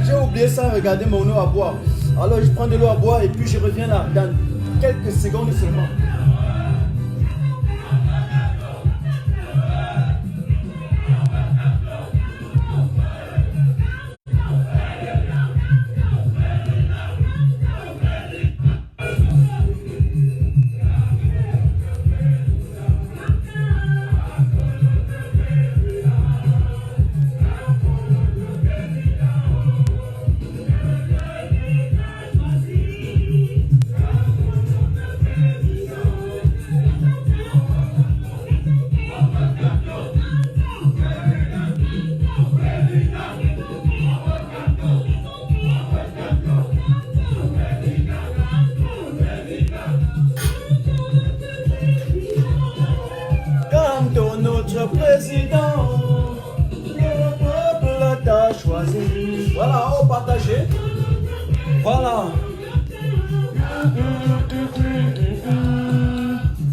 j'ai oublié ça, regarder mon eau à boire. Alors je prends de l'eau à boire et puis je reviens là dans quelques secondes seulement. Président, le peuple t'a choisi. Voilà, on partage. Voilà.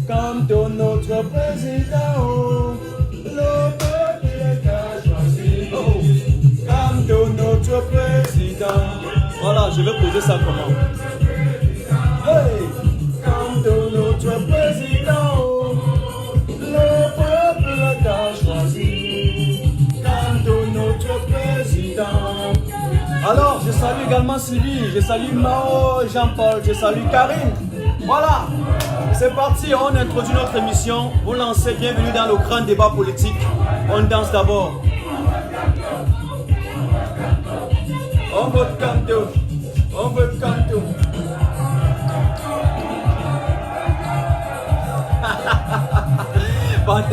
Comme ton notre président, le peuple t'a choisi. Oh. Comme ton notre président. Voilà, je vais poser ça comment? Hey, comme ton notre président. Alors, je salue également Sylvie, je salue Mao, Jean-Paul, je salue Karine. Voilà, c'est parti, on introduit notre émission. Vous lancez, bienvenue dans le grand débat politique. On danse d'abord. On vote Kanto, on vote Kanto.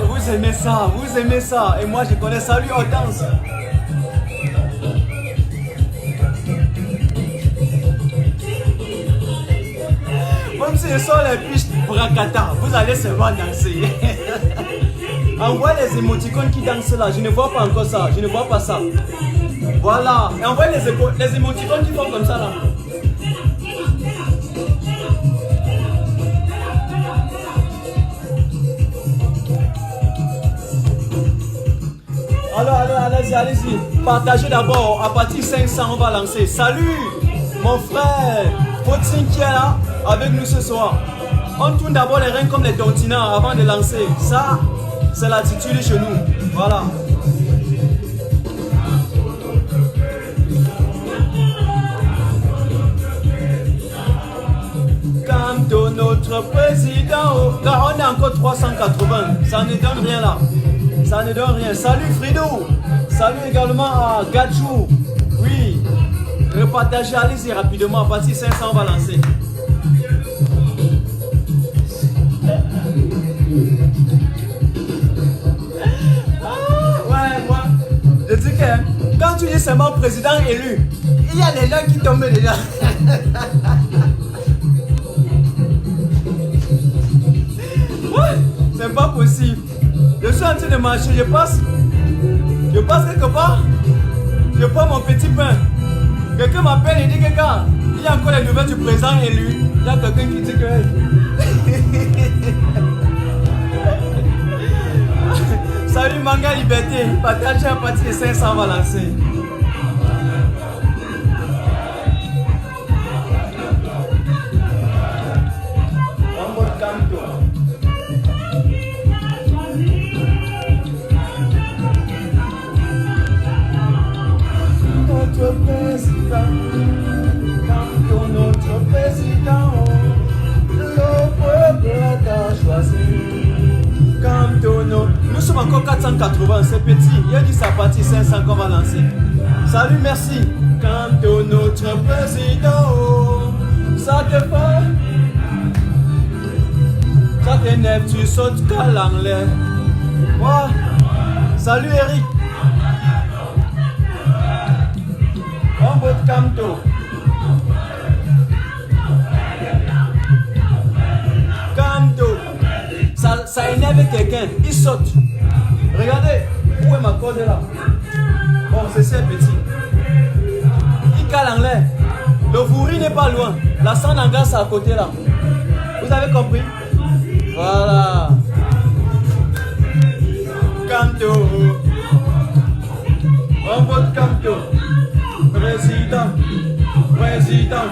Vous aimez ça, et moi je connais. Salut Hortense. Même si ce sont les pistes bracata, vous allez seulement danser. Envoie les émoticônes qui dansent là, je ne vois pas encore ça, je ne vois pas ça. Voilà, et envoie les émoticônes qui font comme ça là. Alors, allez-y. Partagez d'abord. À partir de 500, on va lancer. Salut, mon frère Fautine qui est là avec nous ce soir. On tourne d'abord les reins comme les continents avant de lancer. Ça, c'est l'attitude chez nous. Voilà. Comme notre président. Là, on est encore 380. Ça ne donne rien là. Ça ne donne rien. Salut Frido. Salut également à Gachou. Oui. Repartagez, allez-y rapidement. À partir de 500, on va lancer. Ouais, moi. Je dis que quand tu dis seulement président élu, il y a les gens qui tombent dedans. Ouais, c'est pas possible. Je suis en train de marcher, je passe quelque part, je prends mon petit pain. Quelqu'un m'appelle et dit que quand il y a encore les nouvelles du président élu, il y a quelqu'un qui dit que... Salut Manga Liberté, partagez à partir de 500, on va lancer. Notre président, le peuple t'a choisi. Nous sommes encore 480, c'est petit. Il a dit ça partie 500 qu'on va lancer. Salut, merci. Quand notre président, ça te fait, ça t'énerve, tu sautes qu'à l'anglais. Ouais. Salut Eric. On vote Camto. Camto. Ça énerve quelqu'un, il saute. Regardez, où est ma corde là? Bon, c'est ça petit. Il cale l'anglais. Le fourri n'est pas loin. La Sandanga c'est à côté là. Vous avez compris? Voilà. Camto. On vote Camto. Président, président.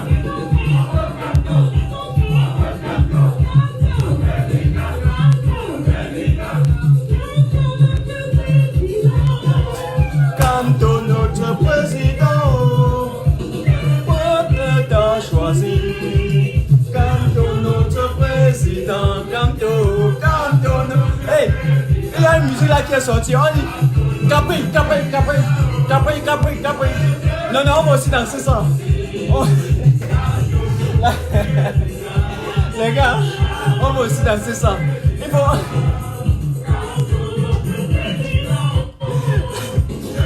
Quand notre président, peuple t'a choisi. Quand notre président, quand. Hey, il y a une musique là qui est sortie. On dit Capri. Non, on va aussi danser ça. Oh. Les gars, on va aussi danser ça. Il faut.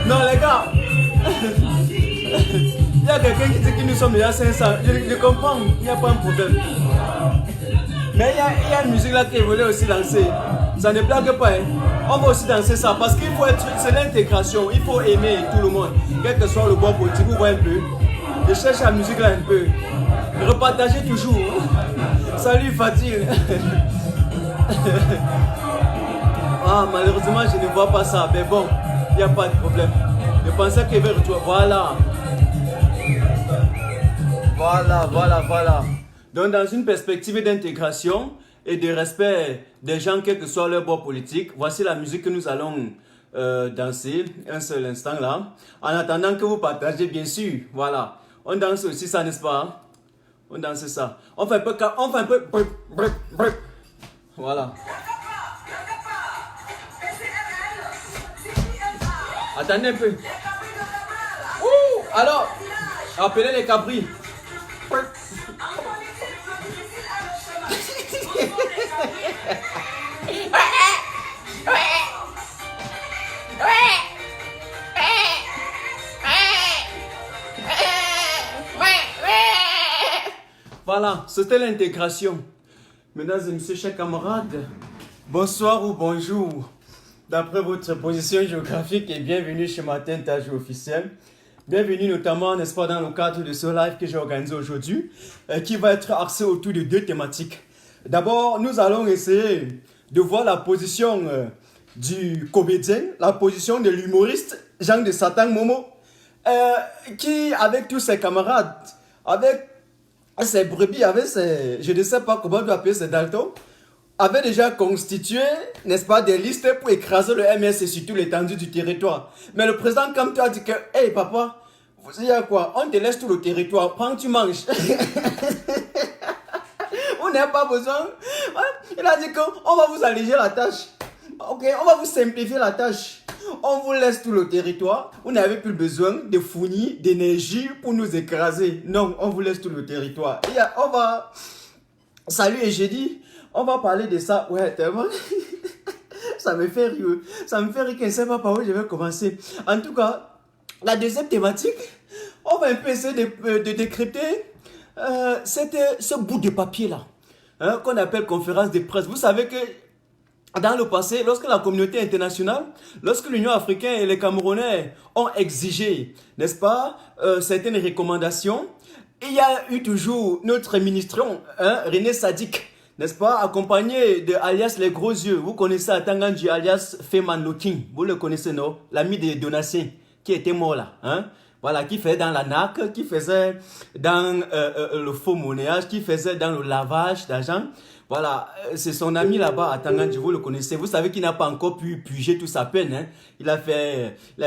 Non, les gars. Il y a quelqu'un qui dit que nous sommes déjà 500. Je comprends, il n'y a pas un problème. Mais il y a une musique là qui voulait aussi danser. Ça ne blague pas. Hein. On va aussi danser ça parce qu'il faut être. C'est l'intégration. Il faut aimer tout le monde. Quel que soit le bois politique, vous voyez un peu. Je cherche la musique là un peu. Repartagez toujours. Salut Fatil. Ah, malheureusement, je ne vois pas ça. Mais bon, il n'y a pas de problème. Je pensais qu'il y avait retour. Voilà. Donc, dans une perspective d'intégration et de respect des gens, quel que soit leur bord politique, voici la musique que nous allons danser un seul instant là. En attendant que vous partagez, bien sûr. Voilà. On danse aussi ça, n'est-ce pas? On danse ça. On fait un peu. Voilà. Attendez un peu. Ouh, alors, appelez les cabris. Voilà, c'était l'intégration. Mesdames et messieurs, chers camarades, bonsoir ou bonjour. D'après votre position géographique et bienvenue chez Matin Tage officiel. Bienvenue notamment, n'est-ce pas, dans le cadre de ce live que j'ai organisé aujourd'hui, qui va être axé autour de deux thématiques. D'abord, nous allons essayer de voir la position du comédien, la position de l'humoriste Jean de Satan Momo, qui, avec tous ses camarades, avec ses brebis, avec ses, je ne sais pas comment on doit appeler ces daltons, avait déjà constitué, n'est-ce pas, des listes pour écraser le MS sur toute l'étendue du territoire. Mais le président Kamto a dit que, hey papa, vous savez quoi, on te laisse tout le territoire, prends, tu manges. On n'a pas besoin. Il a dit qu'on va vous alléger la tâche. Ok, on va vous simplifier la tâche. On vous laisse tout le territoire. Vous n'avez plus besoin de fournir d'énergie pour nous écraser. Non, on vous laisse tout le territoire. Et on va... Salut et j'ai dit... On va parler de ça. Ouais, tellement. Ça me fait rire. Ça me fait rire que je ne sais pas par où je vais commencer. En tout cas, la deuxième thématique, on va un peu essayer de décrypter ce bout de papier-là, hein, qu'on appelle conférence de presse. Vous savez que dans le passé, lorsque la communauté internationale, lorsque l'Union africaine et les Camerounais ont exigé, n'est-ce pas, certaines recommandations, il y a eu toujours notre ministre, hein, René Sadik, n'est-ce pas, accompagné de alias les gros yeux. Vous connaissez Atanganji alias Feman Looking. Vous le connaissez, non? L'ami de Donatien qui était mort là. Hein? Voilà, qui faisait dans la NAC, qui faisait dans le faux monnayage, qui faisait dans le lavage d'argent. Voilà, c'est son ami là-bas à Tanganji, vous le connaissez. Vous savez qu'il n'a pas encore pu puger toute sa peine. Hein? Il a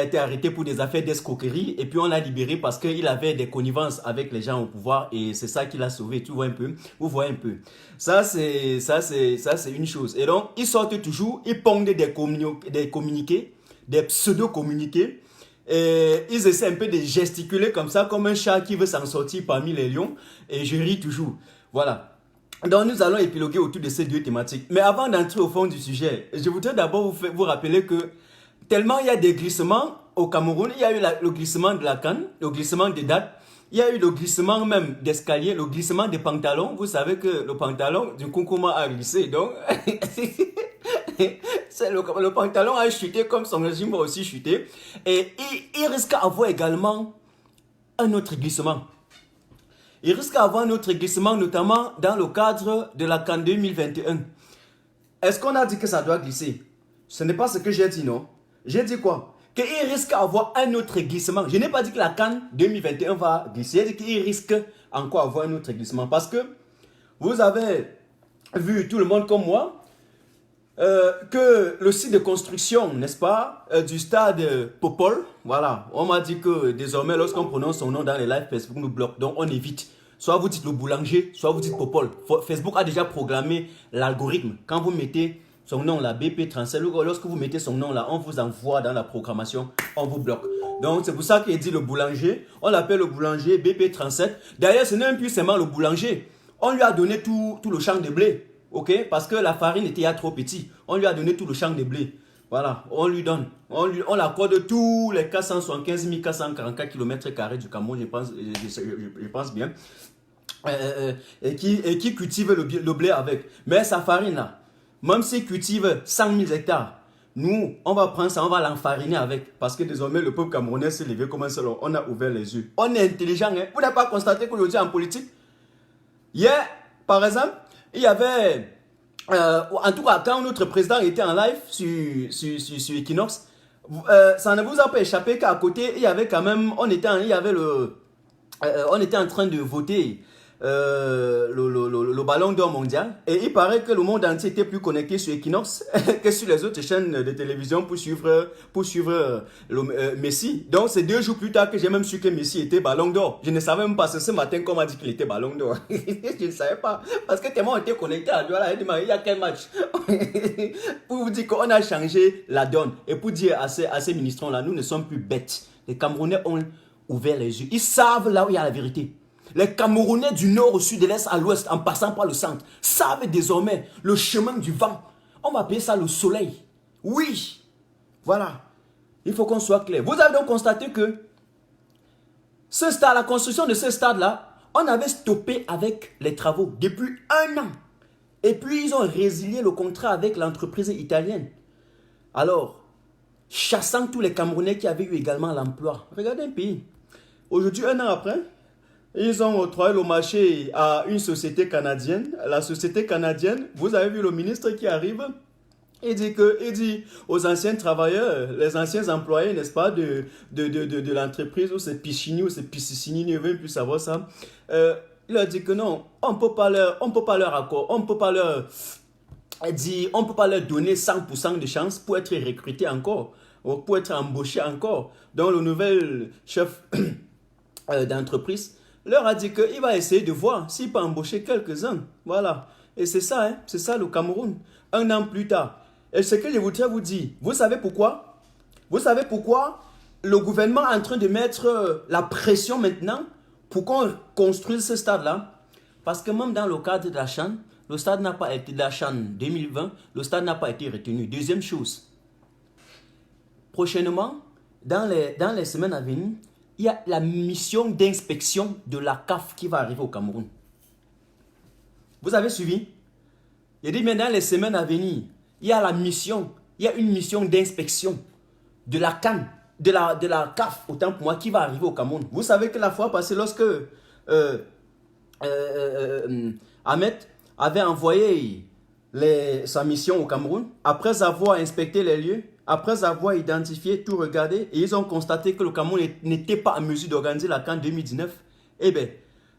été arrêté pour des affaires d'escroquerie et puis on l'a libéré parce qu'il avait des connivences avec les gens au pouvoir et c'est ça qui l'a sauvé. Tu vois un peu? Vous voyez un peu? Ça c'est une chose. Et donc, ils sortent toujours, ils pondent des communiqués, des pseudo-communiqués. Et ils essaient un peu de gesticuler comme ça, comme un chat qui veut s'en sortir parmi les lions. Et je ris toujours. Voilà. Donc nous allons épiloguer autour de ces deux thématiques. Mais avant d'entrer au fond du sujet, je voudrais d'abord vous rappeler que tellement il y a des glissements au Cameroun, il y a eu le glissement de la canne, le glissement des dates, il y a eu le glissement même d'escalier, le glissement des pantalons. Vous savez que le pantalon du Kunkouma a glissé, donc le pantalon a chuté comme son régime va aussi chuter. Et il risque d'avoir également un autre glissement. Il risque d'avoir un autre glissement, notamment dans le cadre de la CAN 2021. Est-ce qu'on a dit que ça doit glisser? Ce n'est pas ce que j'ai dit, non? J'ai dit quoi? qu'il risque d'avoir un autre glissement. Je n'ai pas dit que la CAN 2021 va glisser, j'ai dit qu'il risque encore d'avoir un autre glissement. Parce que vous avez vu, tout le monde comme moi, que le site de construction, n'est-ce pas, du stade Popol, voilà, on m'a dit que désormais, lorsqu'on prononce son nom dans les lives, Facebook nous bloque, donc on évite. Soit vous dites le boulanger, soit vous dites Popol. Facebook a déjà programmé l'algorithme. Quand vous mettez son nom là, BP37, lorsque vous mettez son nom là, on vous envoie dans la programmation, on vous bloque. Donc c'est pour ça qu'il dit le boulanger, on l'appelle le boulanger BP37. D'ailleurs, ce n'est même plus seulement le boulanger. On lui a donné tout le champ de blé. Ok, parce que la farine était trop petit. On lui a donné tout le champ de blé. Voilà, on lui donne. On l'accorde tous les 475 444 km² du Cameroun, je pense bien. Et qui cultive le blé avec. Mais sa farine là, même s'il cultive 100 000 hectares, nous, on va prendre ça, on va l'enfariner avec. Parce que désormais, le peuple camerounais s'est levé comme un seul homme. On a ouvert les yeux. On est intelligent. Hein? Vous n'avez pas constaté qu'aujourd'hui en politique, hier, par exemple, il y avait, en tout cas, quand notre président était en live sur Equinox, ça ne vous a pas échappé qu'à côté, il y avait quand même, on était en train de voter le ballon d'or mondial. Et il paraît que le monde entier était plus connecté sur Equinox que sur les autres chaînes de télévision pour suivre Messi. Donc c'est 2 jours plus tard que j'ai même su que Messi était ballon d'or. Je ne savais même pas, ce matin qu'on m'a dit qu'il était ballon d'or. Je ne savais pas. Parce que tellement on était connecté à Douala, il y a quel match? Pour vous dire qu'on a changé la donne. Et pour dire à ces ministrons-là, nous ne sommes plus bêtes. Les Camerounais ont ouvert les yeux. Ils savent là où il y a la vérité. Les Camerounais du nord au sud, de l'est à l'ouest, en passant par le centre, savent désormais le chemin du vent. On va appeler ça le soleil. Oui, voilà. Il faut qu'on soit clair. Vous avez donc constaté que ce stade, la construction de ce stade-là, on avait stoppé avec les travaux depuis 1 an. Et puis, ils ont résilié le contrat avec l'entreprise italienne. Alors, chassant tous les Camerounais qui avaient eu également l'emploi. Regardez un pays. Aujourd'hui, 1 an après, ils ont octroyé le marché à une société canadienne. La société canadienne, vous avez vu le ministre qui arrive, il dit aux anciens travailleurs, les anciens employés, n'est-ce pas, de l'entreprise, ou c'est Pichini, ou c'est Piscicini, ne veut plus savoir ça. Il a dit que non, on ne peut pas leur accord, on ne peut pas leur donner 100% de chance pour être recruté encore, ou pour être embauché encore. Donc le nouvel chef d'entreprise leur a dit qu'il va essayer de voir s'il peut embaucher quelques-uns. Voilà. Et c'est ça, hein? C'est ça le Cameroun. 1 an plus tard. Et ce que je voudrais vous dire, vous savez pourquoi? Vous savez pourquoi le gouvernement est en train de mettre la pression maintenant pour qu'on construise ce stade-là? Parce que même dans le cadre de la CHAN, le stade n'a pas été de la CHAN 2020, le stade n'a pas été retenu. Deuxième chose, prochainement, dans les semaines à venir, il y a la mission d'inspection de la CAF qui va arriver au Cameroun. Vous avez suivi? Il dit, mais dans les semaines à venir, il y a une mission d'inspection de la CAN, de la CAF, autant pour moi, qui va arriver au Cameroun. Vous savez que la fois passée, lorsque Ahmed avait envoyé sa mission au Cameroun, après avoir inspecté les lieux, après avoir identifié, tout regardé, et ils ont constaté que le Cameroun n'était pas en mesure d'organiser la CAN 2019, eh bien,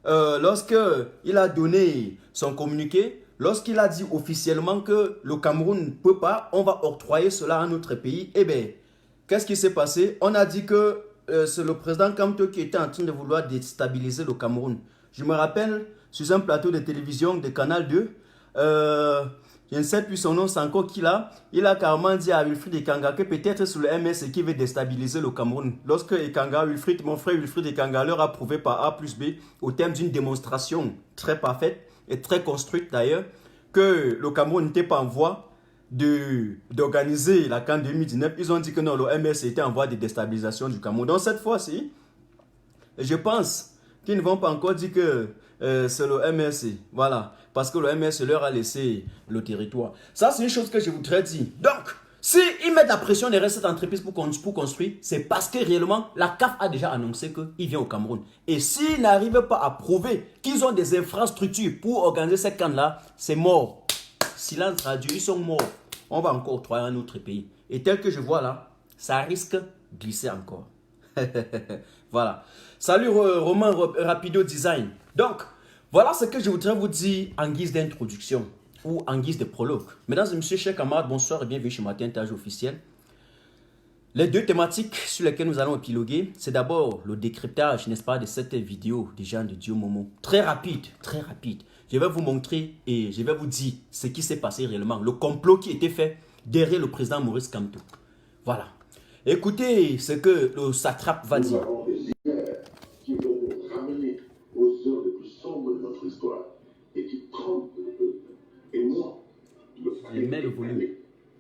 lorsqu'il a donné son communiqué, lorsqu'il a dit officiellement que le Cameroun ne peut pas, on va octroyer cela à notre pays, eh bien, qu'est-ce qui s'est passé? On a dit que c'est le président Kamto qui était en train de vouloir déstabiliser le Cameroun. Je me rappelle, sur un plateau de télévision de Canal 2, je ne sais plus son nom, c'est encore qui là. Il a carrément dit à Wilfried Ekanga que peut-être sur le MS qui veut déstabiliser le Cameroun. Lorsque mon frère Wilfried Ekanga leur a prouvé par A plus B, au terme d'une démonstration très parfaite et très construite d'ailleurs, que le Cameroun n'était pas en voie d'organiser la CAN 2019, ils ont dit que non, le MS était en voie de déstabilisation du Cameroun. Donc cette fois-ci, je pense qu'ils ne vont pas encore dire que c'est le MRC, voilà, parce que le MRC leur a laissé le territoire. Ça, c'est une chose que je voudrais dire. Donc, s'ils mettent la pression derrière cette entreprise pour construire, c'est parce que réellement, la CAF a déjà annoncé qu'il vient au Cameroun. Et s'ils n'arrivent pas à prouver qu'ils ont des infrastructures pour organiser cette CAN-là, c'est mort. Silence radio, ils sont morts. On va encore octroyer un autre pays. Et tel que je vois là, ça risque glisser encore. Voilà. Salut Romain Rapido Design. Donc, voilà ce que je voudrais vous dire en guise d'introduction ou en guise de prologue. Mesdames et messieurs, chers camarades, bonsoir et bienvenue chez Matin Tage officiel. Les deux thématiques sur lesquelles nous allons épiloguer, c'est d'abord le décryptage, n'est-ce pas, de cette vidéo des gens de Dio Momo. Très rapide, très rapide. Je vais vous montrer et je vais vous dire ce qui s'est passé réellement. Le complot qui a été fait derrière le président Maurice Kamto. Voilà. Écoutez ce que le satrape va dire. Nous avons des idées qui vont nous ramener aux heures les plus sombres de notre histoire et qui trompent le peuple. Et moi, je mets le volume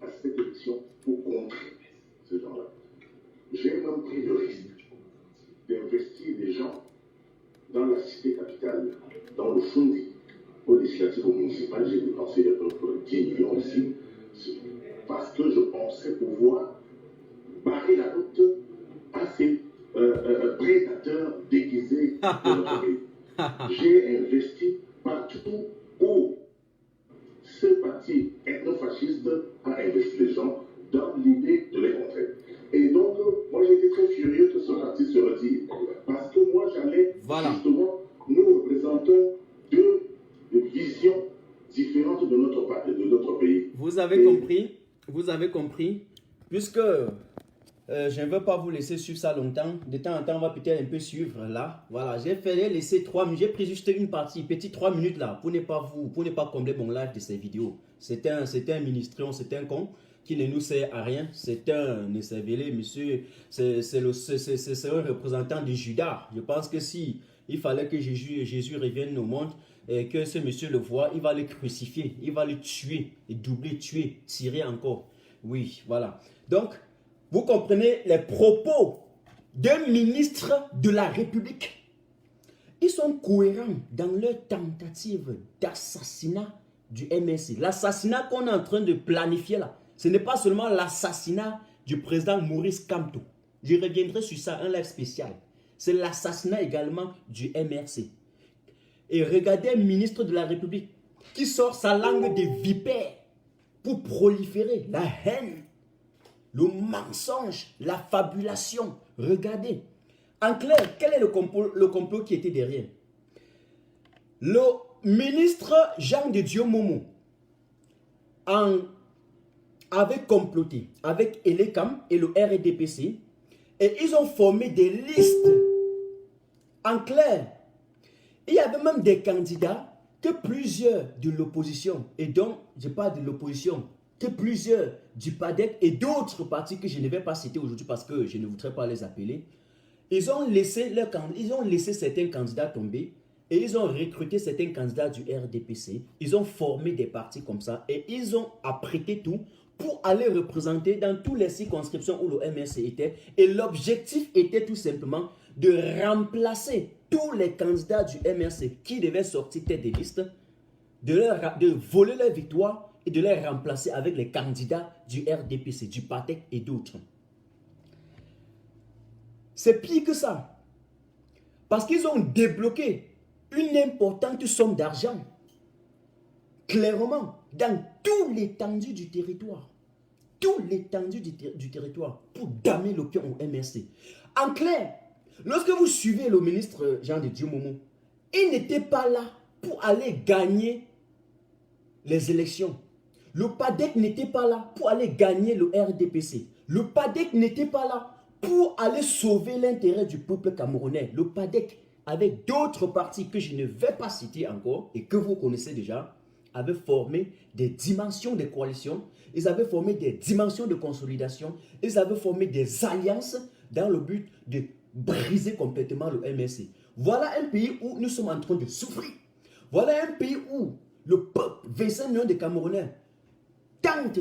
à cette élection pour contrer ces gens-là. J'ai même pris le risque d'investir des gens dans la cité capitale, dans le Fundi, au législatif, au municipal. J'ai dépensé à peu près 10 millions ici, parce que je pensais pouvoir barrer la route à ces prédateurs déguisés de notre pays. J'ai investi partout où ce parti ethnofasciste a investi les gens dans l'idée de les contrer. Et donc, moi j'étais très furieux que ce parti se retire, parce que moi j'allais justement, nous représentons deux visions différentes de notre pays. Vous avez compris, puisque je ne veux pas vous laisser suivre ça longtemps. De temps en temps, on va peut-être un peu suivre là. Voilà, j'ai fait laisser 3 minutes. J'ai pris juste une partie, petite 3 minutes là, pour ne pas combler mon live de ces vidéos. C'est un ministrion, c'est un con qui ne nous sert à rien. C'est un écervelé, monsieur. C'est un représentant de Judas. Je pense que si il fallait que Jésus revienne au monde et que ce monsieur le voit, il va le crucifier, il va le tuer, et doubler, tuer, tirer encore. Oui, voilà. Donc, vous comprenez les propos d'un ministre de la République. Ils sont cohérents dans leur tentative d'assassinat du MSC. L'assassinat qu'on est en train de planifier là, ce n'est pas seulement l'assassinat du président Maurice Kamto. Je reviendrai sur ça, un live spécial. C'est l'assassinat également du MRC. Et regardez un ministre de la République qui sort sa langue de vipère pour proliférer la haine, le mensonge, la fabulation. Regardez. En clair, quel est le complot qui était derrière? Le ministre Jean de Dieu Momo avait comploté avec Elekam et le RDPC et ils ont formé des listes. En clair, il y avait même des candidats que plusieurs de l'opposition, et donc, je parle de l'opposition, que plusieurs du PADEC et d'autres partis que je ne vais pas citer aujourd'hui parce que je ne voudrais pas les appeler, ils ont laissé certains candidats tomber et ils ont recruté certains candidats du RDPC. Ils ont formé des partis comme ça et ils ont apprêté tout pour aller représenter dans toutes les circonscriptions où le MRC était. Et l'objectif était tout simplement de remplacer tous les candidats du MRC qui devaient sortir tête des listes, de voler leur victoire et de les remplacer avec les candidats du RDPC, du PATEC et d'autres. C'est pire que ça. Parce qu'ils ont débloqué une importante somme d'argent, clairement, dans tout l'étendue du territoire. Tout l'étendue du territoire pour damer l'opium au MRC. En clair, lorsque vous suivez le ministre Jean de Dieu Momo, il n'était pas là pour aller gagner les élections. Le PADEC n'était pas là pour aller gagner le RDPC. Le PADEC n'était pas là pour aller sauver l'intérêt du peuple camerounais. Le PADEC, avec d'autres partis que je ne vais pas citer encore et que vous connaissez déjà, avaient formé des dimensions de coalition, ils avaient formé des dimensions de consolidation, ils avaient formé des alliances dans le but de briser complètement le MRC. Voilà un pays où nous sommes en train de souffrir. Voilà un pays où le peuple, 25 millions de Camerounais, tente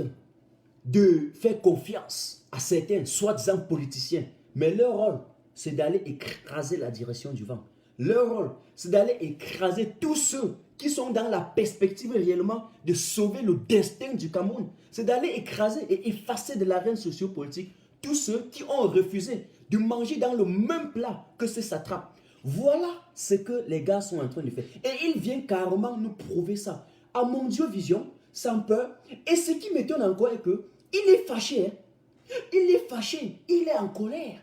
de faire confiance à certains soi-disant politiciens. Mais leur rôle, c'est d'aller écraser la direction du vent. Leur rôle, c'est d'aller écraser tous ceux qui sont dans la perspective réellement de sauver le destin du Cameroun. C'est d'aller écraser et effacer de l'arène sociopolitique tous ceux qui ont refusé de manger dans le même plat que ces satrapes. Voilà ce que les gars sont en train de faire. Et ils viennent carrément nous prouver ça. À Mondiovision, sans peur. Et ce qui m'étonne encore est que il est fâché. Hein? Il est fâché, il est en colère.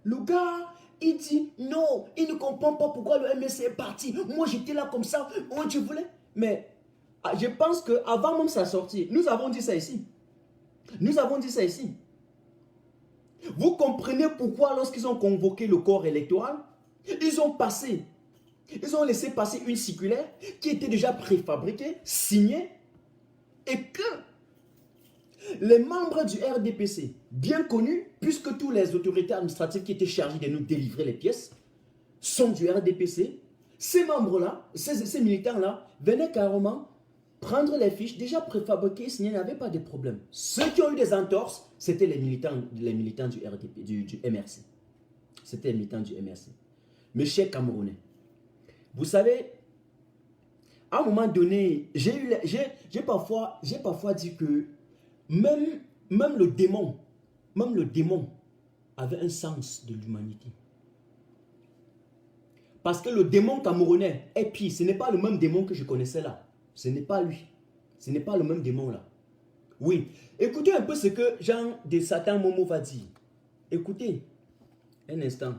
Le gars, il dit non, il ne comprend pas pourquoi le MSC est parti. Moi, j'étais là comme ça, oh, je voulais. Mais je pense qu'avant même sa sortie, nous avons dit ça ici. Nous avons dit ça ici. Vous comprenez pourquoi lorsqu'ils ont convoqué le corps électoral, ils ont laissé passer une circulaire qui était déjà préfabriquée, signée, et que les membres du RDPC, bien connus, puisque toutes les autorités administratives qui étaient chargées de nous délivrer les pièces, sont du RDPC, ces membres-là, ces militants-là, venaient carrément prendre les fiches déjà préfabriquées, signées, il n'y avait pas de problème. Ceux qui ont eu des entorses, c'était les militants du RDP, du MRC. C'était les militants du MRC. Mes chers Camerounais, vous savez, à un moment donné, j'ai parfois dit que même le démon avait un sens de l'humanité. Parce que le démon camerounais est pire. Ce n'est pas le même démon que je connaissais là. Ce n'est pas lui. Ce n'est pas le même démon là. Oui. Écoutez un peu ce que Jean de Satan Momo va dire. Écoutez. Un instant.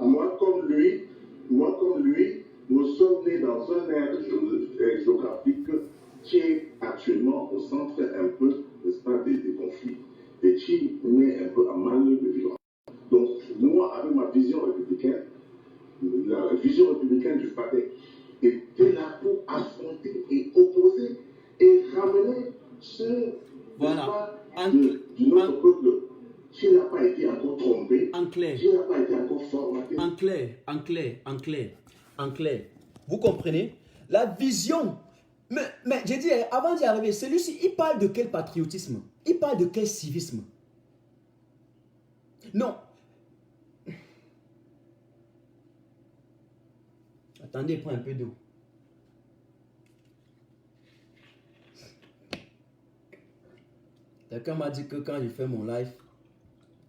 Moi comme lui, nous sommes nés dans un aire géographique qui est actuellement au centre un peu, n'est-ce pas, des conflits et qui met un peu à mal de vivre. Donc, moi, avec ma vision républicaine, la vision républicaine du FADEC était là pour affronter et opposer et ramener ce du notre peuple qui n'a pas été encore trompé, qui n'a pas été encore formaté. En clair. Vous comprenez? La vision. Mais j'ai dit, avant d'y arriver, celui-ci, il parle de quel patriotisme? Il parle de quel civisme? Non. Attendez, prends un peu d'eau. Quelqu'un m'a dit que quand je fais mon live,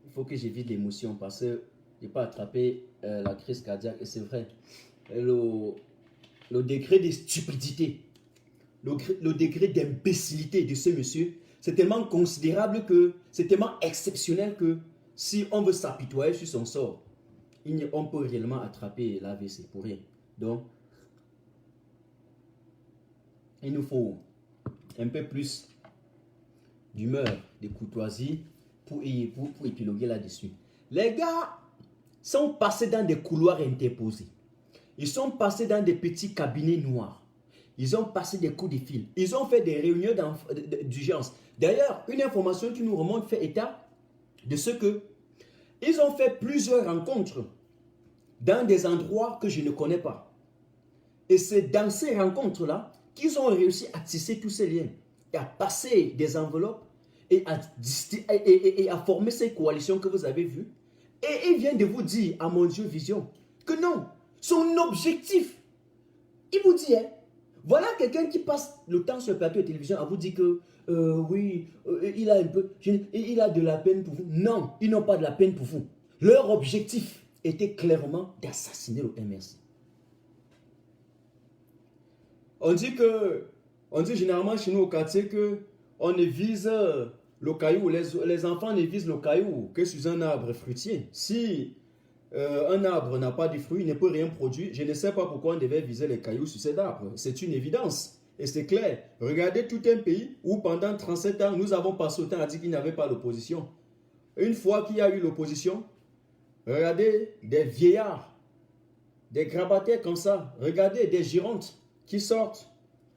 il faut que j'évite l'émotion parce que je n'ai pas attrapé la crise cardiaque. Et c'est vrai. Le degré de stupidité, le degré d'imbécilité de ce monsieur, c'est tellement considérable que, c'est tellement exceptionnel que si on veut s'apitoyer sur son sort, on peut réellement attraper l'AVC pour rien. Donc, il nous faut un peu plus d'humeur, de courtoisie pour épiloguer là-dessus. Les gars sont passés dans des couloirs interposés. Ils sont passés dans des petits cabinets noirs. Ils ont passé des coups de fil. Ils ont fait des réunions d'urgence. D'ailleurs, une information qui nous remonte fait état de ce que ils ont fait plusieurs rencontres dans des endroits que je ne connais pas. Et c'est dans ces rencontres-là qu'ils ont réussi à tisser tous ces liens et à passer des enveloppes et à former ces coalitions que vous avez vues. Et il vient de vous dire, à mon Dieu Vision, que non, son objectif, il vous dit, voilà quelqu'un qui passe le temps sur le plateau de télévision à vous dire que oui, il a de la peine pour vous. Non, ils n'ont pas de la peine pour vous. Leur objectif était clairement d'assassiner le MRC. On dit généralement chez nous au quartier que on ne vise le caillou, les enfants ne visent le caillou que sur un arbre fruitier. Si un arbre n'a pas de fruits, il ne peut rien produire. Je ne sais pas pourquoi on devait viser les cailloux sur cet arbre. C'est une évidence. Et c'est clair. Regardez tout un pays où pendant 37 ans, nous avons passé autant à dire qu'il n'y avait pas d'opposition. Une fois qu'il y a eu l'opposition, regardez des vieillards, des grabataires comme ça. Regardez des girontes qui sortent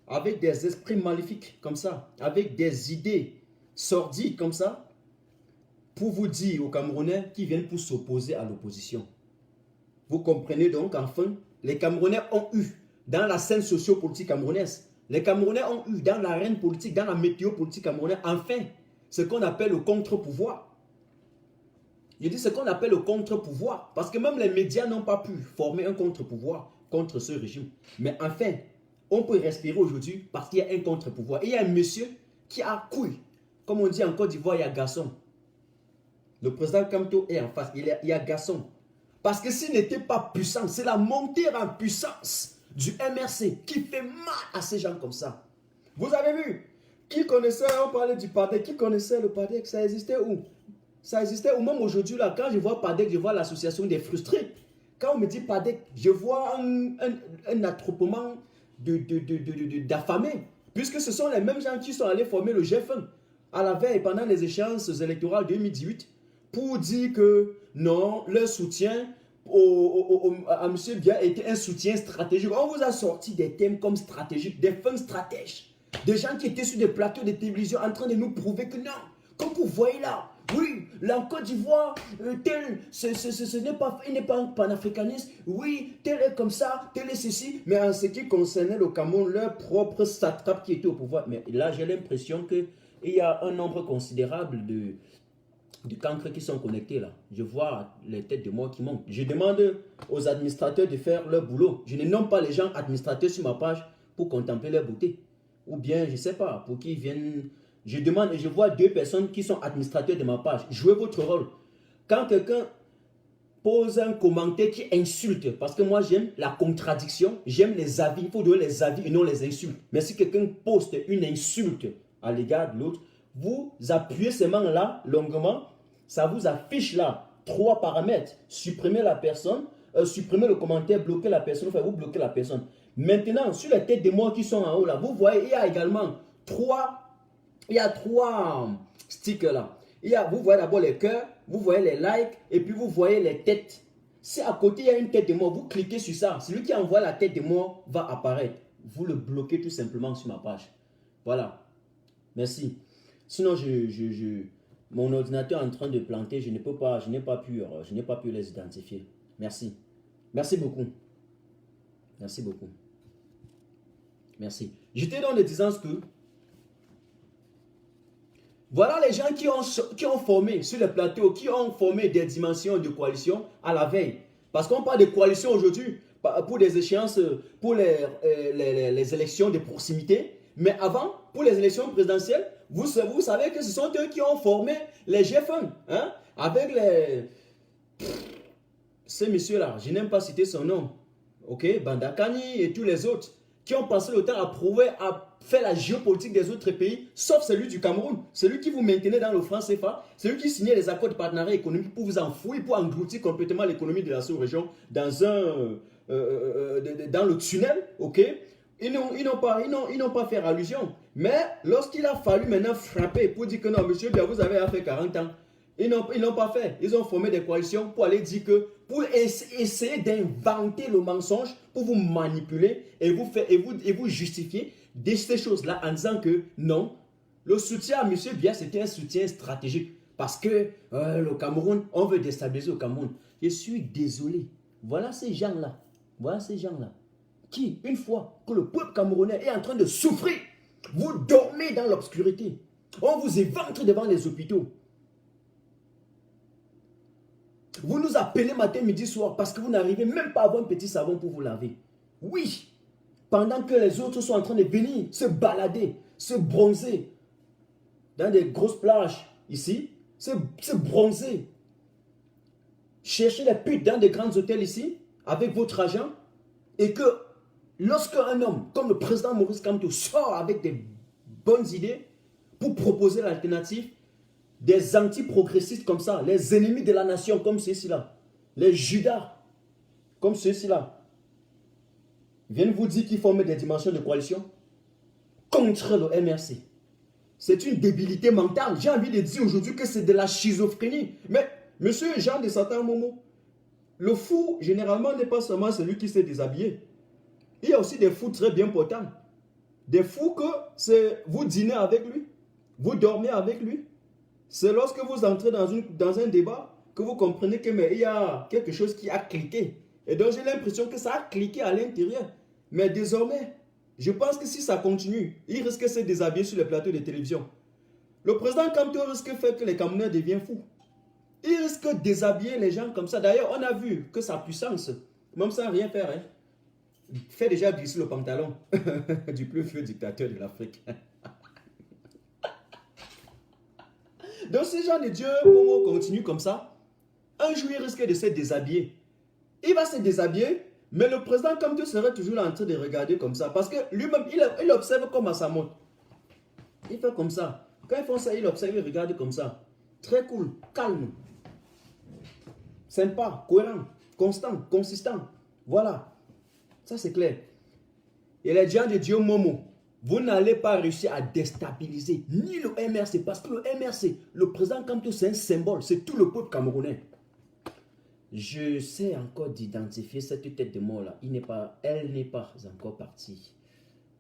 avec des esprits maléfiques comme ça, avec des idées sordides comme ça, pour vous dire aux Camerounais qui viennent pour s'opposer à l'opposition. Vous comprenez donc, enfin, les Camerounais ont eu, dans la scène socio-politique camerounaise, les Camerounais ont eu, dans l'arène politique, dans la météo politique camerounaise, enfin, ce qu'on appelle le contre-pouvoir. Je dis ce qu'on appelle le contre-pouvoir, parce que même les médias n'ont pas pu former un contre-pouvoir contre ce régime. Mais enfin, on peut respirer aujourd'hui parce qu'il y a un contre-pouvoir. Et il y a un monsieur qui a couille. Comme on dit en Côte d'Ivoire, il y a garçon. Le président Kamto est en face. Il y a garçon. Parce que s'il n'était pas puissant, c'est la montée en puissance du MRC qui fait mal à ces gens comme ça. Vous avez vu, Qui connaissait, on parlait du PADEC, qui connaissait le PADEC? Ça existait où? Ça existait où? Même aujourd'hui, là, quand je vois PADEC, je vois l'association des frustrés. Quand on me dit PADEC, je vois un attroupement d'affamés. Puisque ce sont les mêmes gens qui sont allés former le GF1 à la veille pendant les échéances électorales 2018 pour dire que non, leur soutien à M. Biya était un soutien stratégique. On vous a sorti des thèmes comme stratégiques, des fins stratèges, des gens qui étaient sur des plateaux de télévision en train de nous prouver que non, comme vous voyez là, oui, la Côte d'Ivoire, tel, il n'est pas un panafricaniste, oui, tel est comme ça, tel est ceci, mais en ce qui concernait le Cameroun, leur propre satrape qui était au pouvoir. Mais là, j'ai l'impression qu'il y a un nombre considérable de cancres qui sont connectés là. Je vois les têtes de mort qui montent. Je demande aux administrateurs de faire leur boulot. Je ne nomme pas les gens administrateurs sur ma page pour contempler leur beauté. Ou bien, je ne sais pas, pour qu'ils viennent... Je demande et je vois 2 personnes qui sont administrateurs de ma page. Jouez votre rôle. Quand quelqu'un pose un commentaire qui insulte, parce que moi j'aime la contradiction, j'aime les avis, il faut donner les avis et non les insultes. Mais si quelqu'un poste une insulte à l'égard de l'autre, vous appuyez seulement là, longuement, ça vous affiche là 3 paramètres. Supprimer la personne, supprimer le commentaire, bloquer la personne, enfin vous bloquez la personne. Maintenant, sur les têtes de morts qui sont en haut là, vous voyez, il y a également 3 stickers là. Vous voyez d'abord les cœurs, vous voyez les likes et puis vous voyez les têtes. Si à côté il y a une tête de mort, vous cliquez sur ça. Celui qui envoie la tête de mort va apparaître. Vous le bloquez tout simplement sur ma page. Voilà. Merci. Sinon, mon ordinateur est en train de planter. Je n'ai pas pu les identifier. Merci. Merci beaucoup. Merci beaucoup. Merci. J'étais dans les disant que voilà les gens qui ont formé sur le plateau, qui ont formé des dimensions de coalition à la veille. Parce qu'on parle de coalition aujourd'hui pour des échéances, pour les élections de proximité. Mais avant, pour les élections présidentielles, vous savez que ce sont eux qui ont formé les GF1. Hein, avec ces messieurs-là, je n'aime pas citer son nom. Ok, Bandakani et tous les autres qui ont passé le temps à faire la géopolitique des autres pays, sauf celui du Cameroun, celui qui vous maintenait dans le franc CFA, celui qui signait les accords de partenariat économique pour vous enfouir, pour engloutir complètement l'économie de la sous-région dans le tunnel, ok. Ils n'ont pas fait allusion. Mais lorsqu'il a fallu maintenant frapper pour dire que non, monsieur Biya, vous avez fait 40 ans, ils n'ont pas fait. Ils ont formé des coalitions pour aller dire que, pour essayer d'inventer le mensonge, pour vous manipuler et vous justifier de ces choses-là en disant que non, le soutien à monsieur Biya, c'était un soutien stratégique. Parce que le Cameroun, on veut déstabiliser le Cameroun. Je suis désolé. Voilà ces gens-là. Voilà ces gens-là. Qui, une fois que le peuple camerounais est en train de souffrir, vous dormez dans l'obscurité. On vous éventre devant les hôpitaux. Vous nous appelez matin, midi, soir parce que vous n'arrivez même pas à avoir un petit savon pour vous laver. Oui, pendant que les autres sont en train de venir se balader, se bronzer dans des grosses plages ici, se bronzer, chercher les putes dans des grands hôtels ici avec votre argent et que lorsque un homme comme le président Maurice Kamto sort avec des bonnes idées pour proposer l'alternative, des anti-progressistes comme ça, les ennemis de la nation comme ceux-ci-là, les Judas comme ceux-ci-là, viennent vous dire qu'ils forment des dimensions de coalition contre le MRC. C'est une débilité mentale. J'ai envie de dire aujourd'hui que c'est de la schizophrénie. Mais, monsieur Jean de Satan Momo, le fou, généralement, n'est pas seulement celui qui s'est déshabillé. Il y a aussi des fous très bien portants. Des fous que vous dînez avec lui, vous dormez avec lui. C'est lorsque vous entrez dans un débat que vous comprenez qu'il y a quelque chose qui a cliqué. Et donc j'ai l'impression que ça a cliqué à l'intérieur. Mais désormais, je pense que si ça continue, il risque de se déshabiller sur les plateaux de télévision. Le président Kamto risque de faire que les Camerounais deviennent fous. Il risque de déshabiller les gens comme ça. D'ailleurs, on a vu que sa puissance, même sans rien faire, fait déjà glisser le pantalon du plus vieux dictateur de l'Afrique. Donc si Jean de Dieu Momo continue comme ça, un jour il risque de se déshabiller. Il va se déshabiller, mais le président Kamto serait toujours là en train de regarder comme ça. Parce que lui-même, il observe comme à sa montre. Il fait comme ça. Quand ils font ça, il observe, il regarde comme ça. Très cool, calme. Sympa, cohérent, constant, consistant. Voilà. Ça, c'est clair. Et les gens de Dieu Momo, vous n'allez pas réussir à déstabiliser ni le MRC, parce que le MRC, le président Kamto, c'est un symbole, c'est tout le peuple camerounais. Je sais encore d'identifier cette tête de mort-là. Elle n'est pas encore partie.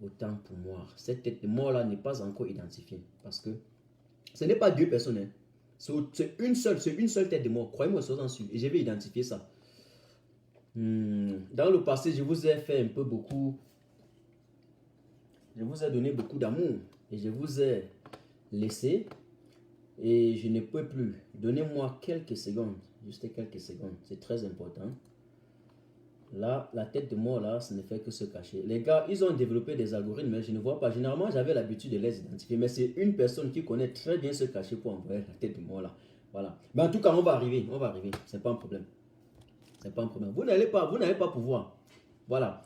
Autant pour moi. Cette tête de mort-là n'est pas encore identifiée. Parce que ce n'est pas deux personnes. Hein. C'est une seule tête de mort. Croyez-moi, soyez sûr. Et je vais identifier ça. Dans le passé, je vous ai fait un peu beaucoup. Je vous ai donné beaucoup d'amour. Et je vous ai laissé. Et je ne peux plus. Donnez-moi quelques secondes. Juste quelques secondes. C'est très important. Là, la tête de mort, là, ça ne fait que se cacher. Les gars, ils ont développé des algorithmes, mais je ne vois pas. Généralement, j'avais l'habitude de les identifier. Mais c'est une personne qui connaît très bien se cacher pour envoyer la tête de mort, là. Voilà. Mais en tout cas, on va arriver. On va arriver. C'est pas un problème. C'est pas un problème. Vous n'allez pas pouvoir. Voilà.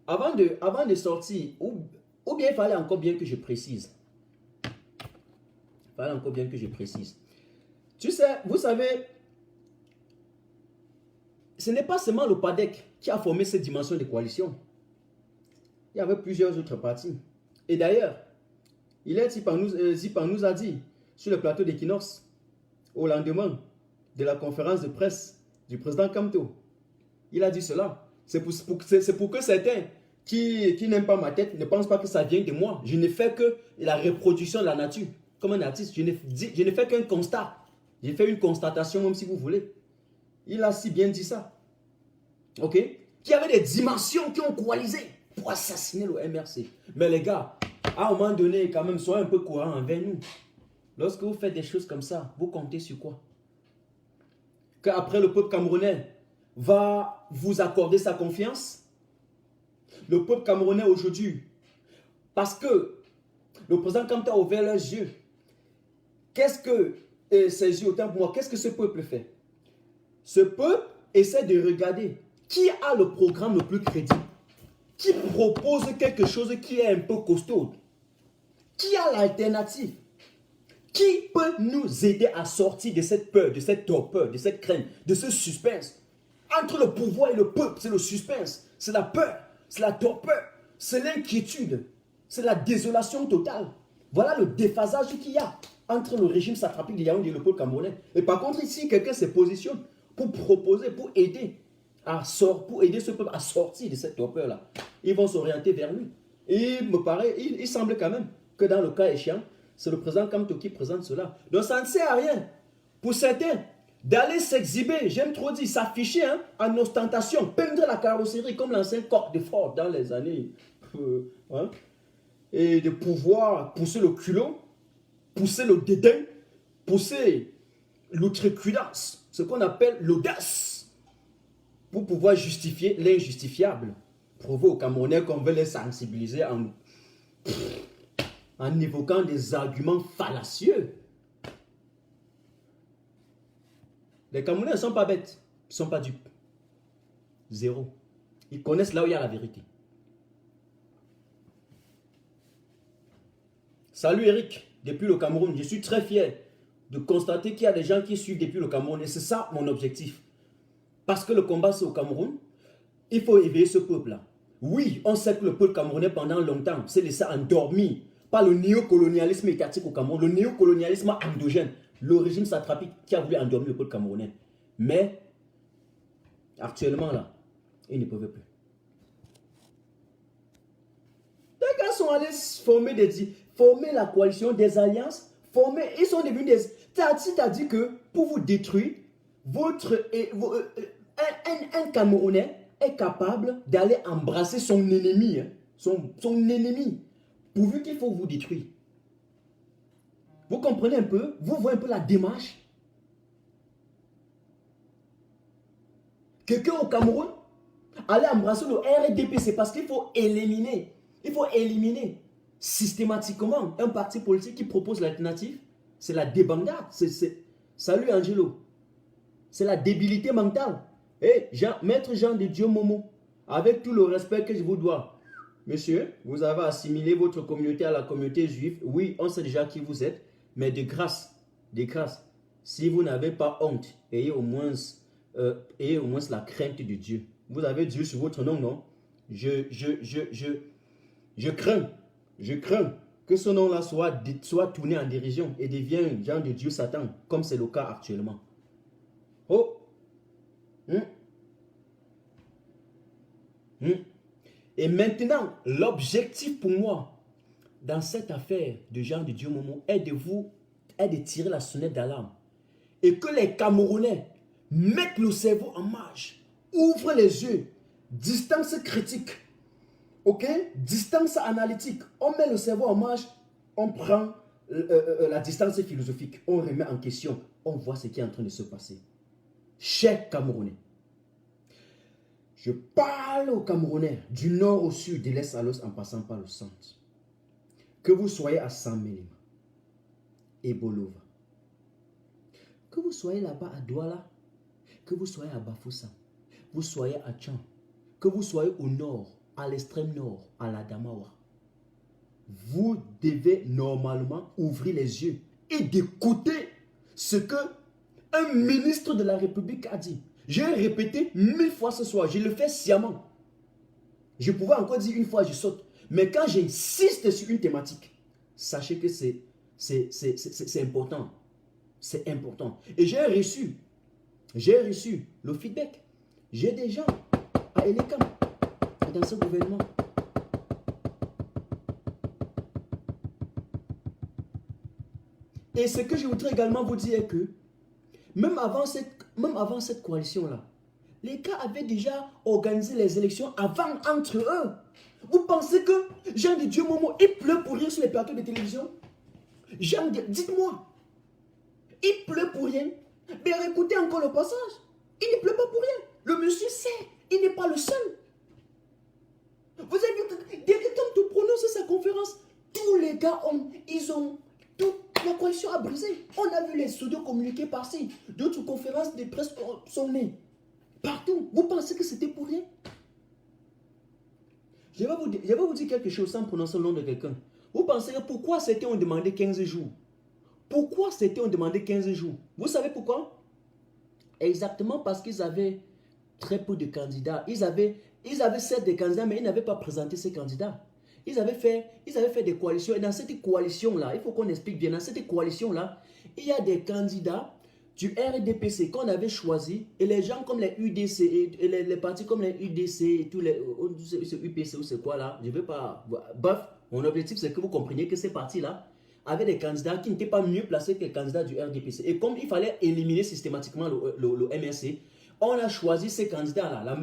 Avant de sortir, ou bien il fallait encore bien que je précise. Il fallait encore bien que je précise. Tu sais, vous savez, ce n'est pas seulement le PADEC qui a formé cette dimension de coalition. Il y avait plusieurs autres partis. Et d'ailleurs, Zipan nous a dit sur le plateau d'Equinox, au lendemain de la conférence de presse du président Kamto, il a dit cela. C'est pour que certains qui n'aiment pas ma tête ne pensent pas que ça vient de moi. Je ne fais que la reproduction de la nature. Comme un artiste, je ne fais qu'un constat. J'ai fait une constatation, même si vous voulez. Il a si bien dit ça. Ok? Qu'il y avait des dimensions qui ont coalisé pour assassiner le MRC. Mais les gars, à un moment donné, quand même, soyez un peu courants envers nous. Lorsque vous faites des choses comme ça, vous comptez sur quoi? Qu'après le peuple camerounais va vous accorder sa confiance? Le peuple camerounais aujourd'hui, parce que le président Kamto a ouvert leurs yeux. Qu'est-ce que ses yeux, autant pour moi, qu'est-ce que ce peuple fait? Ce peuple essaie de regarder qui a le programme le plus crédible, qui propose quelque chose qui est un peu costaud, qui a l'alternative, qui peut nous aider à sortir de cette peur, de cette torpeur, de cette crainte, de ce suspense. Entre le pouvoir et le peuple, c'est le suspense, c'est la peur, c'est la torpeur, c'est l'inquiétude, c'est la désolation totale. Voilà le déphasage qu'il y a entre le régime satrapique de Yaoundé et le peuple camerounais. Et par contre, ici, quelqu'un se positionne pour proposer, pour aider ce peuple à sortir de cette torpeur-là. Ils vont s'orienter vers lui. Et il me paraît, il semble quand même que dans le cas échéant, c'est le président Kamto qui présente cela. Donc ça ne sert à rien pour certains d'aller s'exhiber, j'aime trop dire, s'afficher en ostentation, peindre la carrosserie comme l'ancien coq de Ford dans les années. Et de pouvoir pousser le culot, pousser le dédain, pousser l'outrecuidance, ce qu'on appelle l'audace, pour pouvoir justifier l'injustifiable. Prouver aux Camerounais qu'on veut les sensibiliser en évoquant des arguments fallacieux. Les Camerounais ne sont pas bêtes, ils ne sont pas dupes. Zéro. Ils connaissent là où il y a la vérité. Salut Eric, depuis le Cameroun. Je suis très fier de constater qu'il y a des gens qui suivent depuis le Cameroun. Et c'est ça mon objectif. Parce que le combat c'est au Cameroun, il faut éveiller ce peuple-là. Oui, on sait que le peuple camerounais pendant longtemps s'est laissé endormir par le néocolonialisme étatique au Cameroun, le néocolonialisme endogène, le régime satrapique qui a voulu endormir le peuple camerounais. Mais actuellement là, ils ne peuvent plus. Les gars sont allés former la coalition des alliances, ils sont devenus des... T'as dit que pour vous détruire, un Camerounais est capable d'aller embrasser son ennemi, son ennemi, pourvu qu'il faut vous détruire. Vous comprenez un peu? Vous voyez un peu la démarche? Quelqu'un au Cameroun aller embrasser le RDP, c'est parce qu'il faut éliminer. Il faut éliminer systématiquement un parti politique qui propose l'alternative. C'est la débandade. Salut Angelo. C'est la débilité mentale. Et Maître Jean de Dieu Momo, avec tout le respect que je vous dois, monsieur, vous avez assimilé votre communauté à la communauté juive. Oui, on sait déjà qui vous êtes, mais de grâce, si vous n'avez pas honte, ayez au moins la crainte de Dieu. Vous avez Dieu sur votre nom, non? Je crains que ce nom-là soit tourné en dérision et devienne genre de Dieu Satan, comme c'est le cas actuellement. Oh! Et maintenant, l'objectif pour moi, dans cette affaire de Jean de Dieu Momo, est de tirer la sonnette d'alarme. Et que les Camerounais mettent le cerveau en marche, ouvrent les yeux, distance critique, ok? Distance analytique. On met le cerveau en marche, on prend la distance philosophique, on remet en question, on voit ce qui est en train de se passer. Chers Camerounais, je parle aux Camerounais du nord au sud, de l'est à l'ouest en passant par le centre. Que vous soyez à Saint-Mélima et Bolova, que vous soyez là-bas à Douala, que vous soyez à Bafoussa, vous soyez à Tchan, que vous soyez au nord, à l'extrême nord, à la Damawa, vous devez normalement ouvrir les yeux et d'écouter ce que un ministre de la République a dit. J'ai répété 1000 fois ce soir, je le fais sciemment. Je pouvais encore dire une fois, je saute. Mais quand j'insiste sur une thématique, sachez que c'est important. C'est important. Et j'ai reçu le feedback. J'ai des gens à Elekam, dans ce gouvernement. Et ce que je voudrais également vous dire est que même avant cette coalition-là, les gars avaient déjà organisé les élections avant entre eux. Vous pensez que Jean de Dieu Momo, il pleut pour rien sur les plateaux de télévision? Dites-moi, il pleut pour rien? Mais écoutez encore le passage. Il ne pleut pas pour rien. Le monsieur sait, il n'est pas le seul. Vous avez vu que dès que Tom te prononce sa conférence, tous les gars toute la coalition a brisé. On a vu les studios communiquer par-ci. D'autres conférences de presse sont nées. Partout. Vous pensez que c'était pour rien? Je vais vous dire quelque chose sans prononcer le nom de quelqu'un. Vous pensez que pourquoi certains ont demandé 15 jours? Pourquoi certains ont demandé 15 jours? Vous savez pourquoi? Exactement parce qu'ils avaient très peu de candidats. Ils avaient 7 des candidats, mais ils n'avaient pas présenté ces candidats. Ils avaient fait des coalitions. Et dans cette coalition-là, il faut qu'on explique bien, dans cette coalition-là, il y a des candidats du RDPC qu'on avait choisi. Et les gens comme les UDC, et les partis comme les UDC, et tous les UPC ou c'est quoi là, je ne veux pas... Bref, mon objectif c'est que vous compreniez que ces partis-là avaient des candidats qui n'étaient pas mieux placés que les candidats du RDPC. Et comme il fallait éliminer systématiquement le MRC, on a choisi ces candidats-là.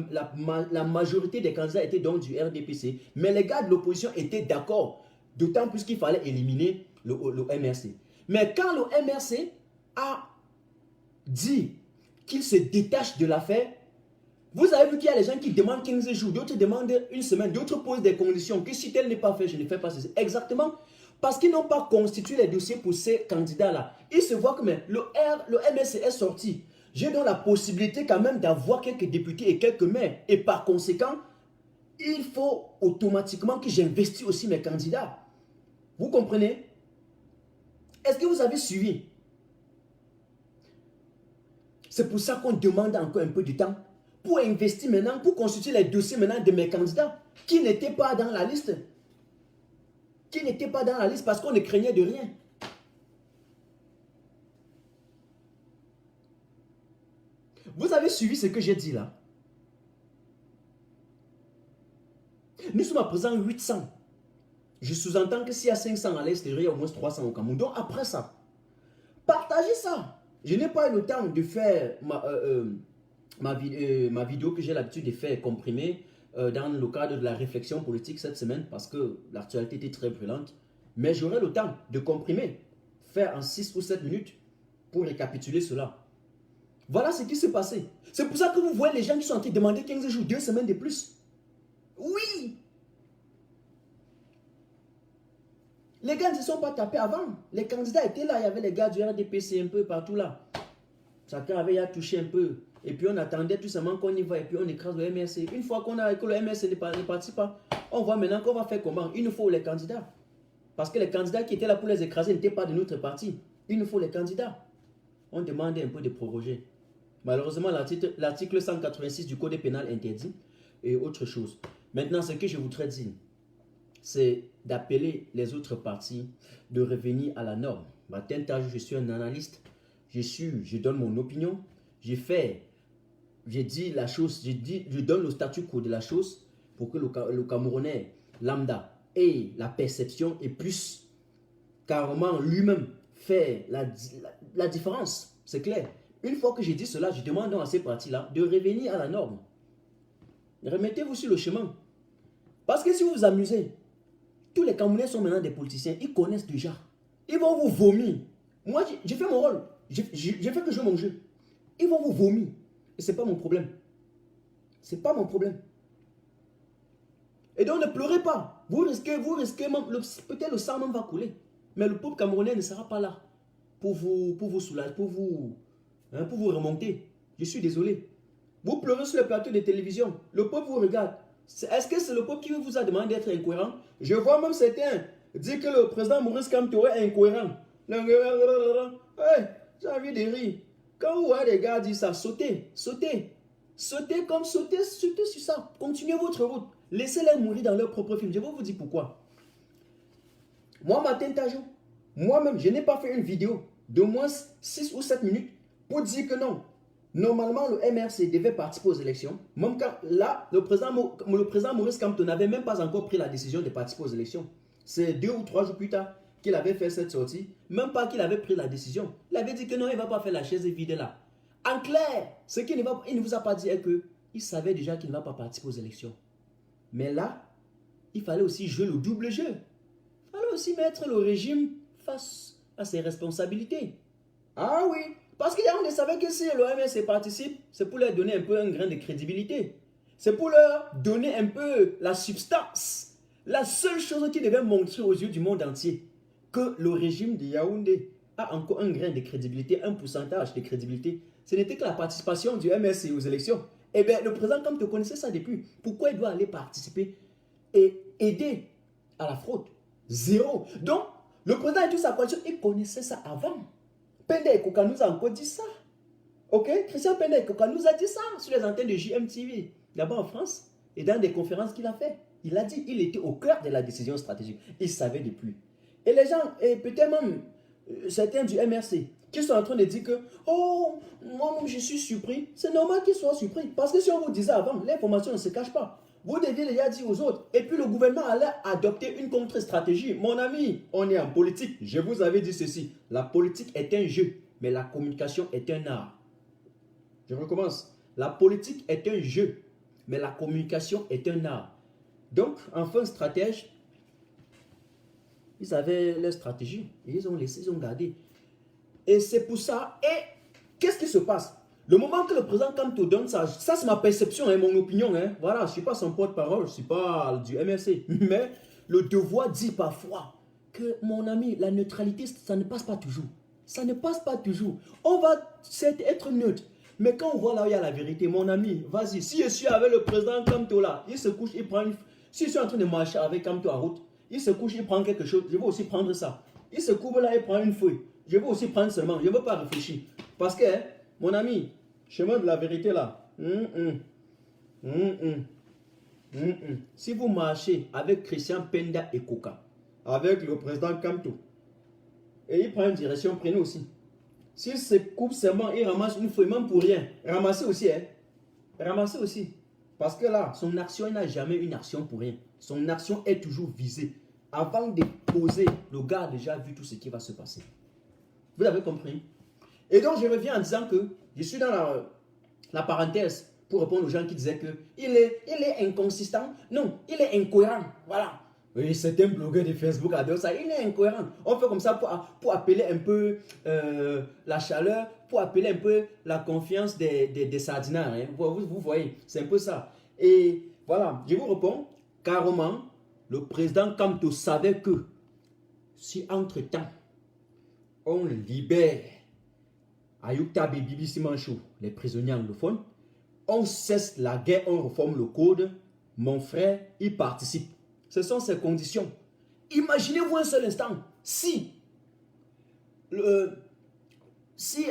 La majorité des candidats étaient donc du RDPC. Mais les gars de l'opposition étaient d'accord. D'autant plus qu'il fallait éliminer le MRC. Mais quand le MRC a dit qu'il se détache de l'affaire, vous avez vu qu'il y a des gens qui demandent 15 jours, d'autres demandent une semaine, d'autres posent des conditions que si tel n'est pas fait, je ne fais pas ceci. Exactement. Parce qu'ils n'ont pas constitué les dossiers pour ces candidats-là. Ils se voient que mais, le MRC est sorti. J'ai donc la possibilité quand même d'avoir quelques députés et quelques maires. Et par conséquent, il faut automatiquement que j'investisse aussi mes candidats. Vous comprenez? Est-ce que vous avez suivi? C'est pour ça qu'on demande encore un peu de temps pour investir maintenant, pour constituer les dossiers maintenant de mes candidats qui n'étaient pas dans la liste. Qui n'étaient pas dans la liste parce qu'on ne craignait de rien. Vous avez suivi ce que j'ai dit là? Nous sommes à présent 800. Je sous-entends que s'il y a 500 à l'extérieur, il y a au moins 300 au Cameroun. Donc après ça, partagez ça. Je n'ai pas eu le temps de faire ma vidéo que j'ai l'habitude de faire comprimée dans le cadre de la réflexion politique cette semaine parce que l'actualité était très brûlante. Mais j'aurai le temps de comprimer, faire en 6 ou 7 minutes pour récapituler cela. Voilà ce qui s'est passé. C'est pour ça que vous voyez les gens qui sont en train de demander 15 jours, 2 semaines de plus. Oui! Les gars ne se sont pas tapés avant. Les candidats étaient là. Il y avait les gars du RDPC un peu partout là. Chacun avait à toucher un peu. Et puis on attendait tout simplement qu'on y va. Et puis on écrase le MRC. Une fois que le MRC ne participe pas, On voit maintenant qu'on va faire comment? Il nous faut les candidats. Parce que les candidats qui étaient là pour les écraser n'étaient pas de notre parti. Il nous faut les candidats. On demandait un peu de proroger. Malheureusement, l'article 186 du Code pénal interdit et autre chose. Maintenant, ce que je voudrais dire, c'est d'appeler les autres partis de revenir à la norme. Je suis un analyste, je donne mon opinion, j'ai dit la chose, je donne le statu quo de la chose pour que le Camerounais lambda ait la perception et puisse carrément lui-même faire la différence. C'est clair. Une fois que j'ai dit cela, je demande à ces partis-là de revenir à la norme. Remettez-vous sur le chemin. Parce que si vous vous amusez, tous les Camerounais sont maintenant des politiciens, ils connaissent déjà. Ils vont vous vomir. Moi, j'ai fait mon rôle. J'ai fait que je joue mon jeu. Ils vont vous vomir. Et ce n'est pas mon problème. Ce n'est pas mon problème. Et donc ne pleurez pas. Vous risquez peut-être le sang même va couler. Mais le peuple camerounais ne sera pas là pour vous soulager, pour vous remonter. Je suis désolé. Vous pleurez sur le plateau de télévision. Le peuple vous regarde. Est-ce que c'est le peuple qui vous a demandé d'être incohérent? Je vois même certains dire que le président Maurice Kamto est incohérent. Hey, j'ai envie de rire. Quand vous voyez des gars dire ça, sautez. Sautez sur ça. Continuez votre route. Laissez-les mourir dans leur propre film. Je vais vous dire pourquoi. Moi, Martin Tajo, moi-même, je n'ai pas fait une vidéo de moins 6 ou 7 minutes pour dire que non. Normalement, le MRC devait participer aux élections. Même quand là, le président Maurice Kamto n'avait même pas encore pris la décision de participer aux élections. C'est 2 ou 3 jours plus tard qu'il avait fait cette sortie. Même pas qu'il avait pris la décision. Il avait dit que non, il ne va pas faire la chaise vide là. En clair, ce qu'il ne vous a pas dit est qu'il savait déjà qu'il ne va pas participer aux élections. Mais là, il fallait aussi jouer le double jeu. Il fallait aussi mettre le régime face à ses responsabilités. Ah oui, parce qu'on savait que si le MRC participe, c'est pour leur donner un peu un grain de crédibilité. C'est pour leur donner un peu la substance. La seule chose qui devait montrer aux yeux du monde entier que le régime de Yaoundé a encore un grain de crédibilité, un pourcentage de crédibilité, ce n'était que la participation du MRC aux élections. Eh bien, le président, comme tu connaissais ça depuis, pourquoi il doit aller participer et aider à la fraude? Zéro. Donc, le président et toute sa coalition, il connaissait ça avant. Penda Ekoka nous a encore dit ça. Ok? Christian Penda Ekoka nous a dit ça sur les antennes de JMTV, là-bas en France, et dans des conférences qu'il a fait. Il a dit, il était au cœur de la décision stratégique. Il savait depuis. Et les gens, et peut-être même certains du MRC, qui sont en train de dire que, oh, moi-même je suis surpris. C'est normal qu'ils soient surpris. Parce que si on vous disait avant, l'information ne se cache pas. Vous deviez déjà dire aux autres. Et puis le gouvernement allait adopter une contre-stratégie. Mon ami, on est en politique. Je vous avais dit ceci. La politique est un jeu, mais la communication est un art. Je recommence. La politique est un jeu, mais la communication est un art. Donc, enfin, stratège, ils avaient leur stratégie. Et ils ont laissé, ils ont gardé. Et c'est pour ça. Et qu'est-ce qui se passe? Le moment que le président Kamto donne ça, ça c'est ma perception, hein, mon opinion. Hein. Voilà, je ne suis pas son porte-parole, je ne suis pas du MRC. Mais le devoir dit parfois que, mon ami, la neutralité, ça ne passe pas toujours. Ça ne passe pas toujours. On va être neutre. Mais quand on voit là où il y a la vérité, mon ami, vas-y. Si je suis avec le président Kamto là, il se couche, il prend une... Si je suis en train de marcher avec Kamto en route, il se couche, il prend quelque chose, je vais aussi prendre ça. Il se couvre là, il prend une feuille. Je vais aussi prendre seulement, je ne veux pas réfléchir. Parce que, hein, mon ami, chemin de la vérité là, si vous marchez avec Christian Penda Ekoka, avec le président Kamto, et il prend une direction, prenez aussi. S'il se coupe seulement, il ramasse une feuille, même pour rien. Ramassez aussi, hein. Ramassez aussi. Parce que là, son action, il n'a jamais une action pour rien. Son action est toujours visée. Avant de poser, le gars a déjà vu tout ce qui va se passer. Vous avez compris? Et donc, je reviens en disant que je suis dans la parenthèse pour répondre aux gens qui disaient qu'il est inconsistant. Non, il est incohérent. Voilà. Oui, certains blogueurs de Facebook adorent ça. Il est incohérent. On fait comme ça pour appeler un peu la chaleur, pour appeler un peu la confiance des sardinards. Hein. Vous voyez, c'est un peu ça. Et voilà, je vous réponds, carrément, le président Kamto savait que si entre-temps, on libère Ayuktabe Bibi Manchou, les prisonniers anglophones, on cesse la guerre, on reforme le code, mon frère, il participe. Ce sont ces conditions. Imaginez-vous un seul instant, si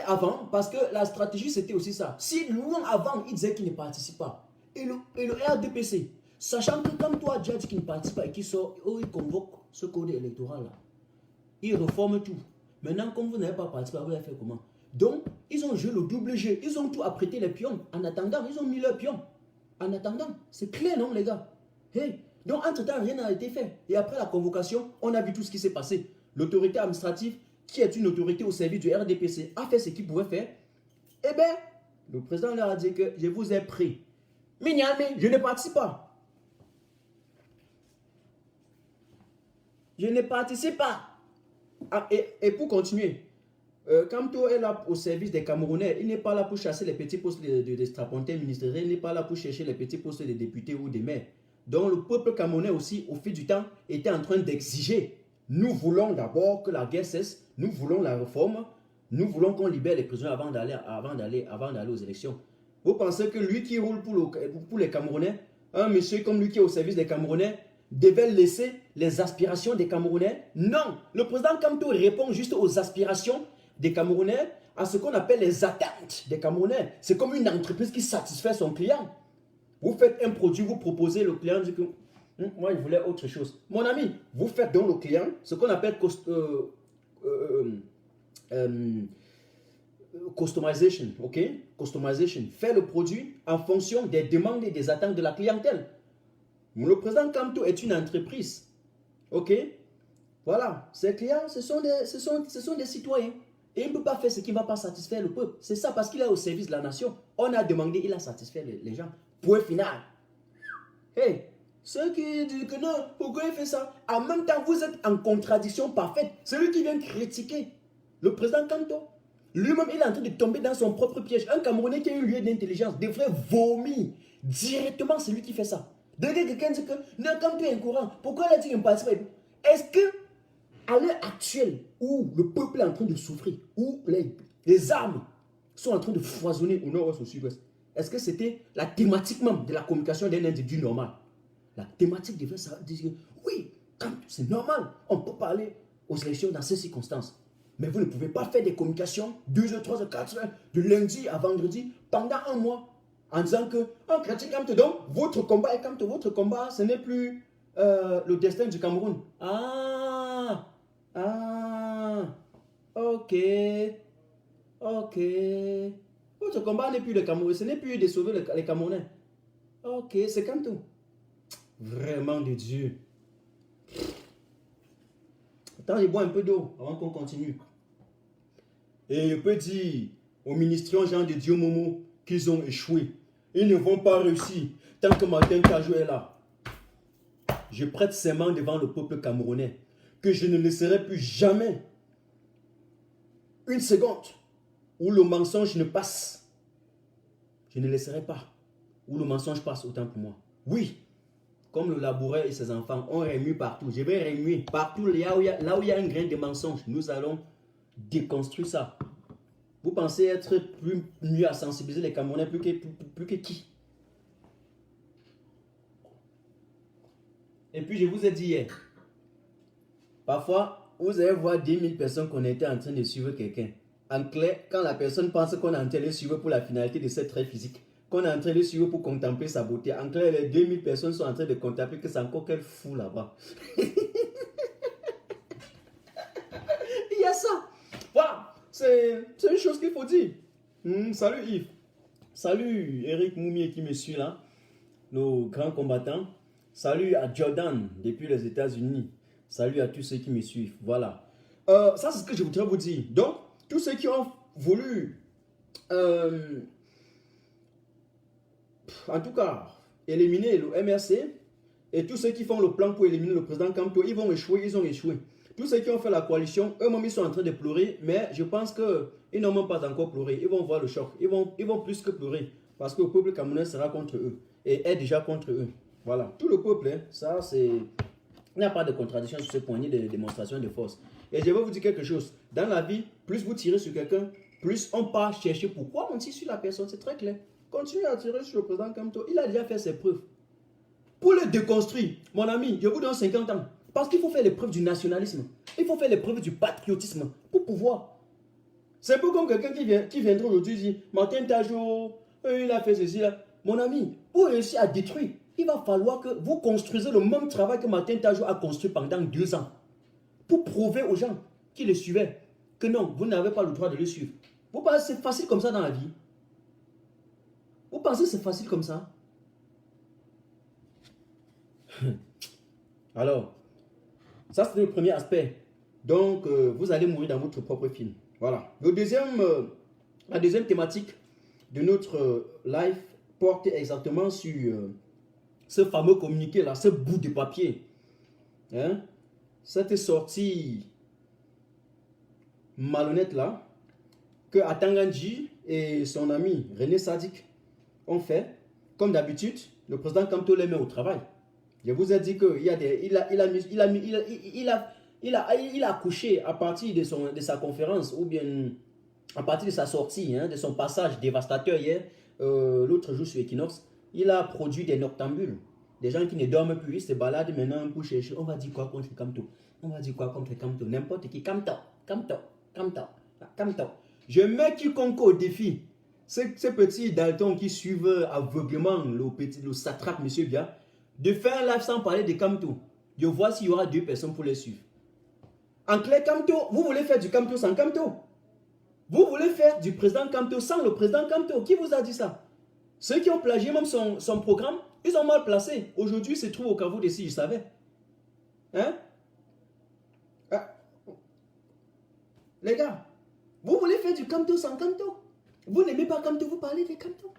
avant, parce que la stratégie c'était aussi ça, si loin avant il disait qu'il ne participe pas, et le RDPC, sachant que comme toi déjà dit qu'il ne participe pas et qu'il sort, il convoque ce code électoral là, il reforme tout. Maintenant, comme vous n'avez pas participé, vous allez faire comment? Donc, ils ont joué le double jeu, ils ont tout apprêté les pions. En attendant, ils ont mis leurs pions. En attendant, c'est clair non les gars? Hey. Donc, entre-temps, rien n'a été fait. Et après la convocation, on a vu tout ce qui s'est passé. L'autorité administrative, qui est une autorité au service du RDPC, a fait ce qu'il pouvait faire. Eh bien, le président leur a dit que je vous ai pris. Mais je ne participe pas. Je ne participe pas. Ah, et pour continuer, Kamto est là au service des Camerounais. Il n'est pas là pour chasser les petits postes de strapontins ministériels. Il n'est pas là pour chercher les petits postes de députés ou des maires. Donc le peuple camerounais aussi, au fil du temps, était en train d'exiger. Nous voulons d'abord que la guerre cesse. Nous voulons la réforme. Nous voulons qu'on libère les prisonniers avant d'aller aux élections. Vous pensez que lui qui roule pour les Camerounais, un monsieur comme lui qui est au service des Camerounais, devait laisser les aspirations des Camerounais? Non, le président Kamto répond juste aux aspirations des Camerounais, à ce qu'on appelle les attentes des Camerounais. C'est comme une entreprise qui satisfait son client. Vous faites un produit, vous proposez, le client dit que moi, je voulais autre chose. Mon ami, vous faites donc le client ce qu'on appelle customization, ok? Customization. Fait le produit en fonction des demandes et des attentes de la clientèle. Le président Kamto est une entreprise, ok? Voilà, ses clients, ce sont des citoyens. Et il ne peut pas faire ce qui ne va pas satisfaire le peuple. C'est ça, parce qu'il est au service de la nation. On a demandé, il a satisfait les gens. Point final. Hey, ceux qui disent que non, pourquoi il fait ça? En même temps, vous êtes en contradiction parfaite. Celui qui vient critiquer le président Kamto, lui-même, il est en train de tomber dans son propre piège. Un Camerounais qui a eu lieu d'intelligence devrait vomir directement celui qui fait ça. Dès que quelqu'un dit que non, Kamto est incourant, pourquoi il a dit qu'il ne participe pas? Est-ce que, à l'heure actuelle, où le peuple est en train de souffrir, où les armes sont en train de foisonner au nord-ouest, au sud-ouest, est-ce que c'était la thématique même de la communication d'un individu normal? La thématique devrait dire oui, c'est normal, on peut parler aux élections dans ces circonstances. Mais vous ne pouvez pas faire des communications 2 heures, 3 heures, 4 heures, de lundi à vendredi, pendant un mois, en disant que on critique Kamto. Donc, votre combat est Kamto. Votre combat, ce n'est plus le destin du Cameroun. Ok. Votre combat n'est plus le Cameroun. Ce n'est plus de sauver les Camerounais. Ok, c'est Kamto. Vraiment de Dieu. Attends, je bois un peu d'eau avant qu'on continue. Et je peux dire aux ministres Jean de Dieu Momo qu'ils ont échoué. Ils ne vont pas réussir tant que Martin Kajou est là. Je prête serment devant le peuple camerounais que je ne laisserai plus jamais une seconde où le mensonge ne passe. Je ne laisserai pas où le mensonge passe autant pour moi. Oui, comme le laboureur et ses enfants, on remue partout. Je vais remuer partout là où il y a un grain de mensonge. Nous allons déconstruire ça. Vous pensez être mieux à sensibiliser les Camerounais plus que qui? Et puis je vous ai dit hier, parfois vous allez voir 10 000 personnes qu'on était en train de suivre quelqu'un. En clair, quand la personne pense qu'on est en train de suivre pour la finalité de cette trait physique, qu'on est en train de suivre pour contempler sa beauté, en clair, les 2000 personnes sont en train de contempler que c'est encore quel fou là-bas. Il y a ça. Voilà, c'est une chose qu'il faut dire. Salut Yves. Salut Eric Moumier qui me suit là, le grand combattant. Salut à Jordan depuis les États-Unis. Salut à tous ceux qui me suivent. Voilà. Ça, c'est ce que je voudrais vous dire. Donc, tous ceux qui ont voulu, en tout cas, éliminer le MRC et tous ceux qui font le plan pour éliminer le président Kamto, ils vont échouer, ils ont échoué. Tous ceux qui ont fait la coalition, eux-mêmes, ils sont en train de pleurer, mais je pense qu'ils n'ont même pas encore pleuré. Ils vont voir le choc. Ils vont plus que pleurer parce que le peuple camerounais sera contre eux et est déjà contre eux. Voilà, tout le peuple, hein, ça c'est... Il n'y a pas de contradiction sur ce point, ni de démonstration de force. Et je vais vous dire quelque chose. Dans la vie, plus vous tirez sur quelqu'un, plus on part chercher pourquoi on tire sur la personne. C'est très clair. Continuez à tirer sur le président Kamto. Il a déjà fait ses preuves. pour le déconstruire, mon ami, je vous donne 50 ans. Parce qu'il faut faire l'épreuve du nationalisme. Il faut faire l'épreuve du patriotisme pour pouvoir. C'est un peu comme quelqu'un qui viendra aujourd'hui et dit, Martin Tajo, il a fait ceci là. Mon ami, pour réussir à détruire, il va falloir que vous construisez le même travail que Martin Tajo a construit pendant 2 ans. Pour prouver aux gens qui le suivaient que non, vous n'avez pas le droit de le suivre. Vous pensez que c'est facile comme ça dans la vie? Vous pensez que c'est facile comme ça? Alors, ça c'est le premier aspect. Donc, vous allez mourir dans votre propre film. Voilà. La deuxième thématique de notre live porte exactement sur ce fameux communiqué là, ce bout de papier. Hein? Cette sortie malhonnête là, que Atanganji et son ami René Sadik ont fait. Comme d'habitude, le président Kamto les met au travail. Je vous ai dit qu'il a accouché à partir de sa conférence ou bien à partir de sa sortie, hein, de son passage dévastateur hier, l'autre jour sur Equinox. Il a produit des noctambules, des gens qui ne dorment plus, ils se baladent maintenant pour chercher. On va dire quoi contre Kamto? On va dire quoi contre Kamto? N'importe qui. Kamto. Je mets quiconque au défi. Ces petits Dalton qui suivent aveuglément le satrape M. Bia, de faire un live sans parler de Kamto. Je vois s'il y aura 2 personnes pour les suivre. En clair, Kamto, vous voulez faire du Kamto sans Kamto? Vous voulez faire du président Kamto sans le président Kamto? Qui vous a dit ça? Ceux qui ont plagié même son programme, ils ont mal placé. Aujourd'hui, il se trouve au caveau de si je savais. Hein? Ah. Les gars, vous voulez faire du Kamto sans Kamto? Vous n'aimez pas Kamto, vous parlez de Kamto?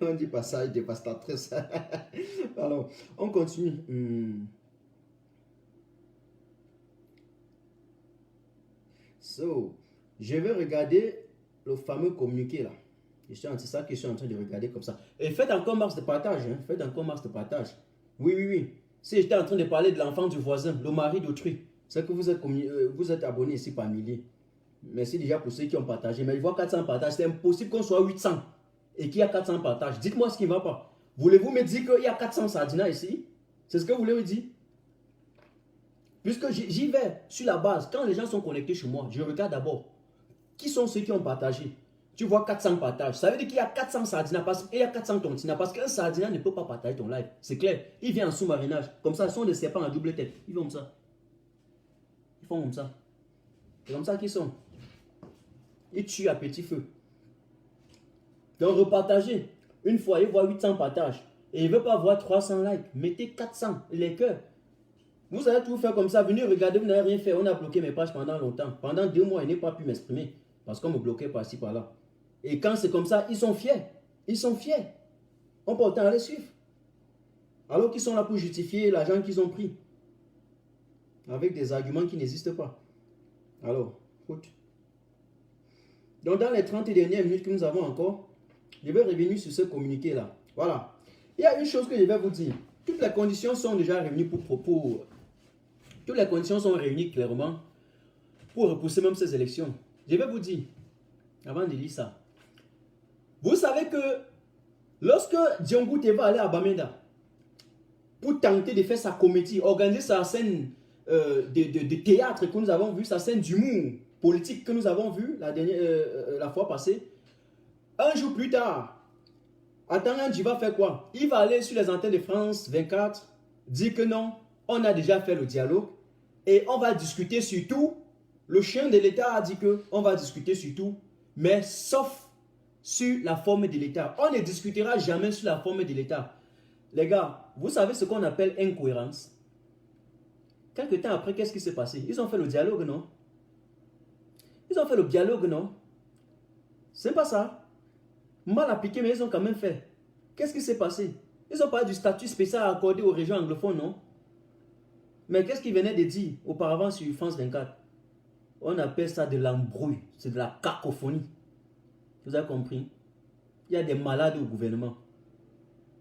On dit passage de pastatrice. Alors, on continue. So, je vais regarder le fameux communiqué là. C'est ça que je suis en train de regarder comme ça. Et faites encore marche de partage. Hein? Faites encore marche de partage. Oui. Si j'étais en train de parler de l'enfant du voisin, le mari d'autrui, c'est que vous êtes abonné ici par milliers. Merci déjà pour ceux qui ont partagé. Mais je vois 400 partages. C'est impossible qu'on soit 800 et qu'il y a 400 partages. Dites-moi ce qui ne va pas. Voulez-vous me dire qu'il y a 400 sardinas ici? C'est ce que vous voulez me dire? Puisque j'y vais sur la base. Quand les gens sont connectés chez moi, je regarde d'abord qui sont ceux qui ont partagé. Tu vois 400 partages. Ça veut dire qu'il y a 400 sardinas et il y a 400 tontinas. Parce qu'un sardina ne peut pas partager ton live. C'est clair. Il vient en sous-marinage. Comme ça, ils sont des serpents à double tête. Ils font comme ça. Ils font comme ça. C'est comme ça qu'ils sont. Ils tuent à petit feu. Donc repartagez. Une fois, il voit 800 partages. Et il ne veut pas voir 300 likes. Mettez 400. Les cœurs. Vous allez tout faire comme ça. Venez regarder, vous n'avez rien fait. On a bloqué mes pages pendant longtemps. Pendant 2 mois, il n'ai pas pu m'exprimer. Parce qu'on me bloquait par-ci, par-là. Et quand c'est comme ça, ils sont fiers. Ils sont fiers. On peut autant les suivre. Alors qu'ils sont là pour justifier l'argent qu'ils ont pris. Avec des arguments qui n'existent pas. Alors, écoute. Donc, dans les 30 dernières minutes que nous avons encore, je vais revenir sur ce communiqué-là. Voilà. Il y a une chose que je vais vous dire. Toutes les conditions sont déjà réunies toutes les conditions sont réunies clairement pour repousser même ces élections. Je vais vous dire, avant de lire ça, vous savez que lorsque Diongo Teva allait à Bamenda pour tenter de faire sa comédie, organiser sa scène de théâtre que nous avons vu, sa scène d'humour politique que nous avons vu la fois passée, un jour plus tard, Atanganji va faire quoi? Il va aller sur les antennes de France 24, dire que non, on a déjà fait le dialogue et on va discuter sur tout. Le chien de l'État a dit qu'on va discuter sur tout, mais sauf sur la forme de l'État. On ne discutera jamais sur la forme de l'État. Les gars, vous savez ce qu'on appelle incohérence? Quelque temps après, qu'est-ce qui s'est passé? Ils ont fait le dialogue, non? Ils ont fait le dialogue, non? C'est pas ça. Mal appliqué, mais ils ont quand même fait. Qu'est-ce qui s'est passé? Ils ont parlé du statut spécial accordé aux régions anglophones, non? Mais qu'est-ce qu'ils venaient de dire auparavant sur France 24? On appelle ça de l'embrouille. C'est de la cacophonie. Vous avez compris? Il y a des malades au gouvernement.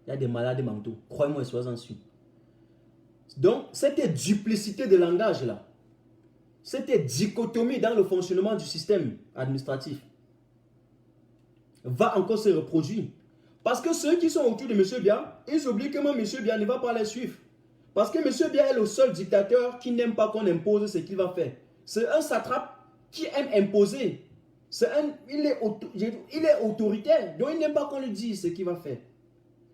Il y a des malades mentaux. Croyez-moi, soyez-en sûrs. Donc, cette duplicité de langage là, cette dichotomie dans le fonctionnement du système administratif va encore se reproduire. Parce que ceux qui sont autour de M. Biya, ils oublient que même M. Biya ne va pas les suivre. Parce que M. Biya est le seul dictateur qui n'aime pas qu'on impose ce qu'il va faire. C'est un satrape qui aime imposer. Il est autoritaire, donc il n'aime pas qu'on lui dise ce qu'il va faire.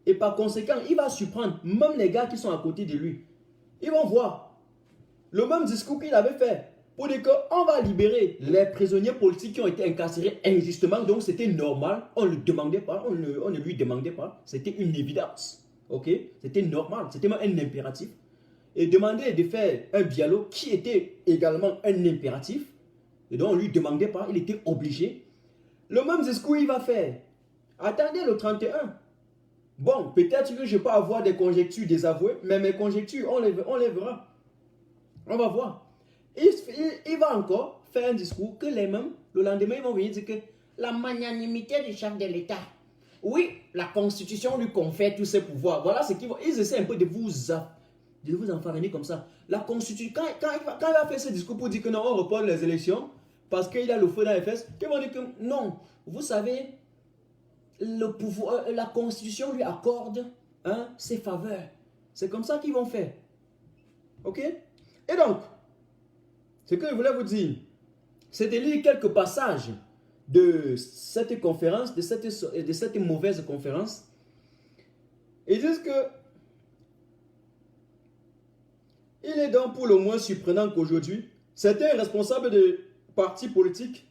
Et par conséquent, il va surprendre même les gars qui sont à côté de lui. Ils vont voir le même discours qu'il avait fait pour dire qu'on va libérer les prisonniers politiques qui ont été incarcérés injustement. Donc c'était normal, on ne le demandait pas, on ne lui demandait pas. C'était une évidence. Ok? C'était normal, c'était même un impératif. Et demander de faire un dialogue qui était également un impératif. Et donc on ne lui demandait pas, il était obligé. Le même discours il va faire. Attendez le 31. Bon, peut-être que je peux avoir des conjectures désavouées, mais mes conjectures, on les verra. On va voir. Il va encore faire un discours que les mêmes, le lendemain, ils vont venir dire que la magnanimité du chef de l'État. Oui, la Constitution lui confère tous ses pouvoirs. Voilà ce qu'ils vont. Ils essaient un peu de vous enfariner comme ça. La Constitution, quand il va faire ce discours pour dire que non, on reporte les élections, parce qu'il a le feu dans les fesses, ils vont dire que non, vous savez, le pouvoir, la Constitution lui accorde ses faveurs. C'est comme ça qu'ils vont faire. Ok? Et donc, ce que je voulais vous dire, c'est de lire quelques passages de cette conférence, de cette mauvaise conférence. Ils disent que il est donc pour le moins surprenant qu'aujourd'hui, certains responsables de partis politiques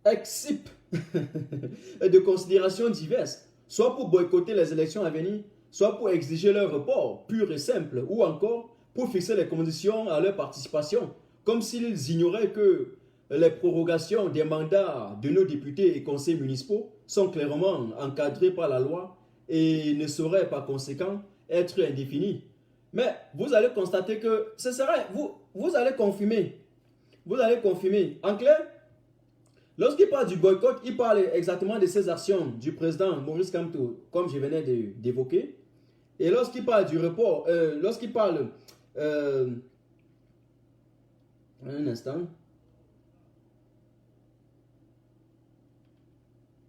excipent de considérations diverses, soit pour boycotter les élections à venir, soit pour exiger leur report pur et simple, ou encore pour fixer les conditions à leur participation, comme s'ils ignoraient que les prorogations des mandats de nos députés et conseils municipaux sont clairement encadrées par la loi et ne sauraient par conséquent être indéfinies. Mais vous allez constater que ce serait, vous allez confirmer. Vous allez confirmer. En clair, lorsqu'il parle du boycott, il parle exactement de ces actions du président Maurice Kamto, comme je venais d'évoquer. Et lorsqu'il parle du report, lorsqu'il parle... un instant.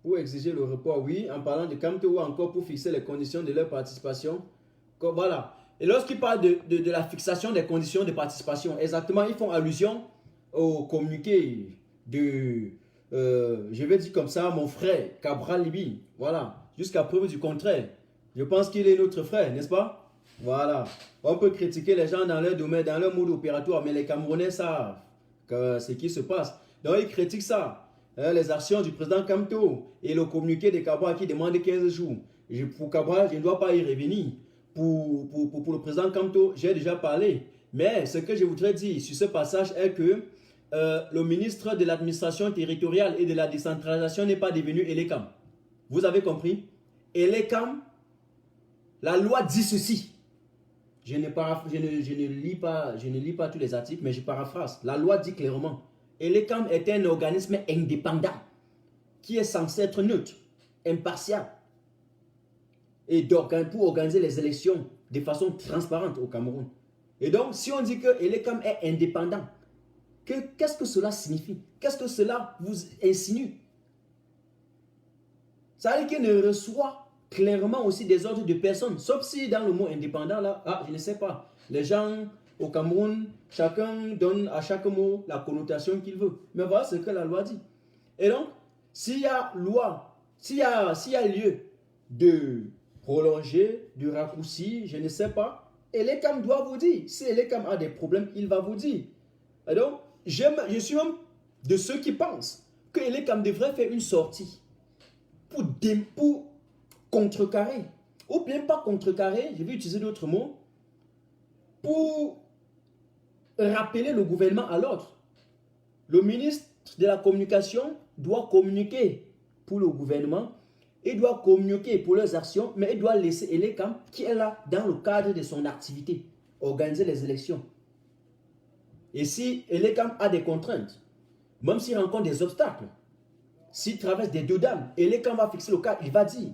Pour exiger le report, oui, en parlant de Kamto ou encore pour fixer les conditions de leur participation. Voilà. Et lorsqu'ils parlent de la fixation des conditions de participation, exactement, ils font allusion au communiqué de, je vais dire comme ça, mon frère, Cabral Libi. Voilà, jusqu'à preuve du contraire. Je pense qu'il est notre frère, n'est-ce pas? Voilà. On peut critiquer les gens dans leur domaine, dans leur mode opératoire, mais les Camerounais savent ce qui se passe. Donc, ils critiquent ça. Les actions du président Kamto et le communiqué de Cabral qui demande 15 jours. Pour Cabral, je ne dois pas y revenir. Pour le président Kamto, j'ai déjà parlé. Mais ce que je voudrais dire sur ce passage est que le ministre de l'administration territoriale et de la décentralisation n'est pas devenu Elekam. Vous avez compris? Elekam, la loi dit ceci. Je ne lis pas tous les articles, mais je paraphrase. La loi dit clairement. Elekam est un organisme indépendant qui est censé être neutre, impartial. Et pour organiser les élections de façon transparente au Cameroun. Et donc, si on dit que Elekam est indépendant, qu'est-ce que cela signifie? Qu'est-ce que cela vous insinue? Ça veut dire qu'il ne reçoit clairement aussi des ordres de personnes, sauf si dans le mot indépendant, là, je ne sais pas. Les gens au Cameroun, chacun donne à chaque mot la connotation qu'il veut. Mais voilà ce que la loi dit. Et donc, s'il y a lieu de prolonger, de raccourcir, je ne sais pas. Elekam doit vous dire. Si Elekam a des problèmes, il va vous dire. Et donc, je suis même de ceux qui pensent que Elekam devrait faire une sortie pour contrecarrer, ou bien pas contrecarrer, je vais utiliser d'autres mots, pour rappeler le gouvernement à l'ordre. Le ministre de la Communication doit communiquer pour le gouvernement. Il doit communiquer pour leurs actions, mais il doit laisser Elekam qui est là dans le cadre de son activité, organiser les élections. Et si Elekam a des contraintes, même s'il rencontre des obstacles, s'il traverse des deux dames, Elekam va fixer le cadre, il va dire.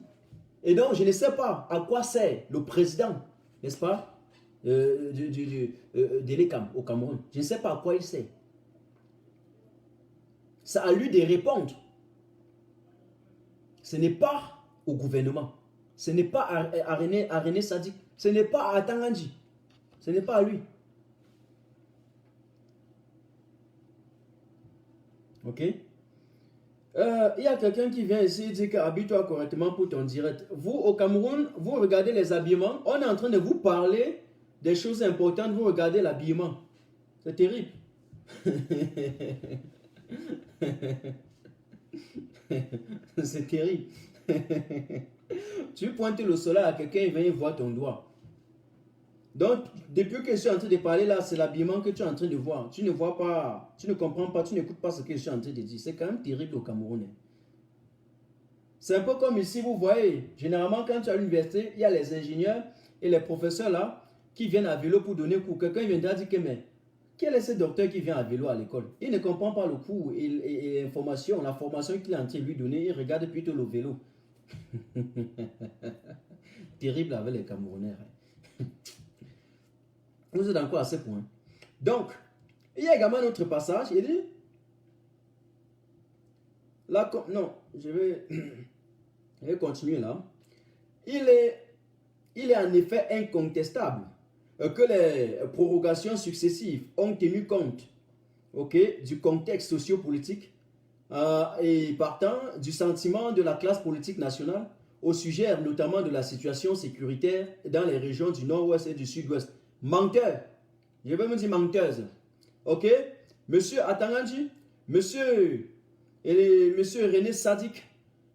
Et donc, je ne sais pas à quoi sert le président, n'est-ce pas, d'Elekam au Cameroun. Je ne sais pas à quoi il sert. C'est à lui de répondre. Ce n'est pas au gouvernement. Ce n'est pas à René Sadiq. Ce n'est pas à Tangandji. Ce n'est pas à lui. Ok? Il y a quelqu'un qui vient ici et dit que habille-toi correctement pour ton direct. Vous, au Cameroun, vous regardez les habillements. On est en train de vous parler des choses importantes. Vous regardez l'habillement. C'est terrible. C'est terrible. Tu pointes le soleil à quelqu'un, il vient voir ton doigt. Donc, depuis que je suis en train de parler là, c'est l'habillement que tu es en train de voir. Tu ne vois pas, tu ne comprends pas, tu n'écoutes pas ce que je suis en train de dire. C'est quand même terrible au Cameroun. C'est un peu comme ici, vous voyez, généralement quand tu es à l'université, il y a les ingénieurs et les professeurs là qui viennent à vélo pour donner cours. Quelqu'un viendra dire que, mais quel est ce docteur qui vient à vélo à l'école? Il ne comprend pas le cours et l'information, la formation qu'il est en train de lui donner, il regarde plutôt le vélo. Terrible avec les Camerounais. Vous êtes encore à ce point. Donc, il y a également un autre passage. Il dit, là, non, je vais continuer là. Il est en effet incontestable que les prorogations successives ont tenu compte, ok, du contexte sociopolitique et partant du sentiment de la classe politique nationale au sujet notamment de la situation sécuritaire dans les régions du nord-ouest et du sud-ouest. Menteur, je vais me dire menteuse, ok, monsieur Atangandji, monsieur René Sadiq,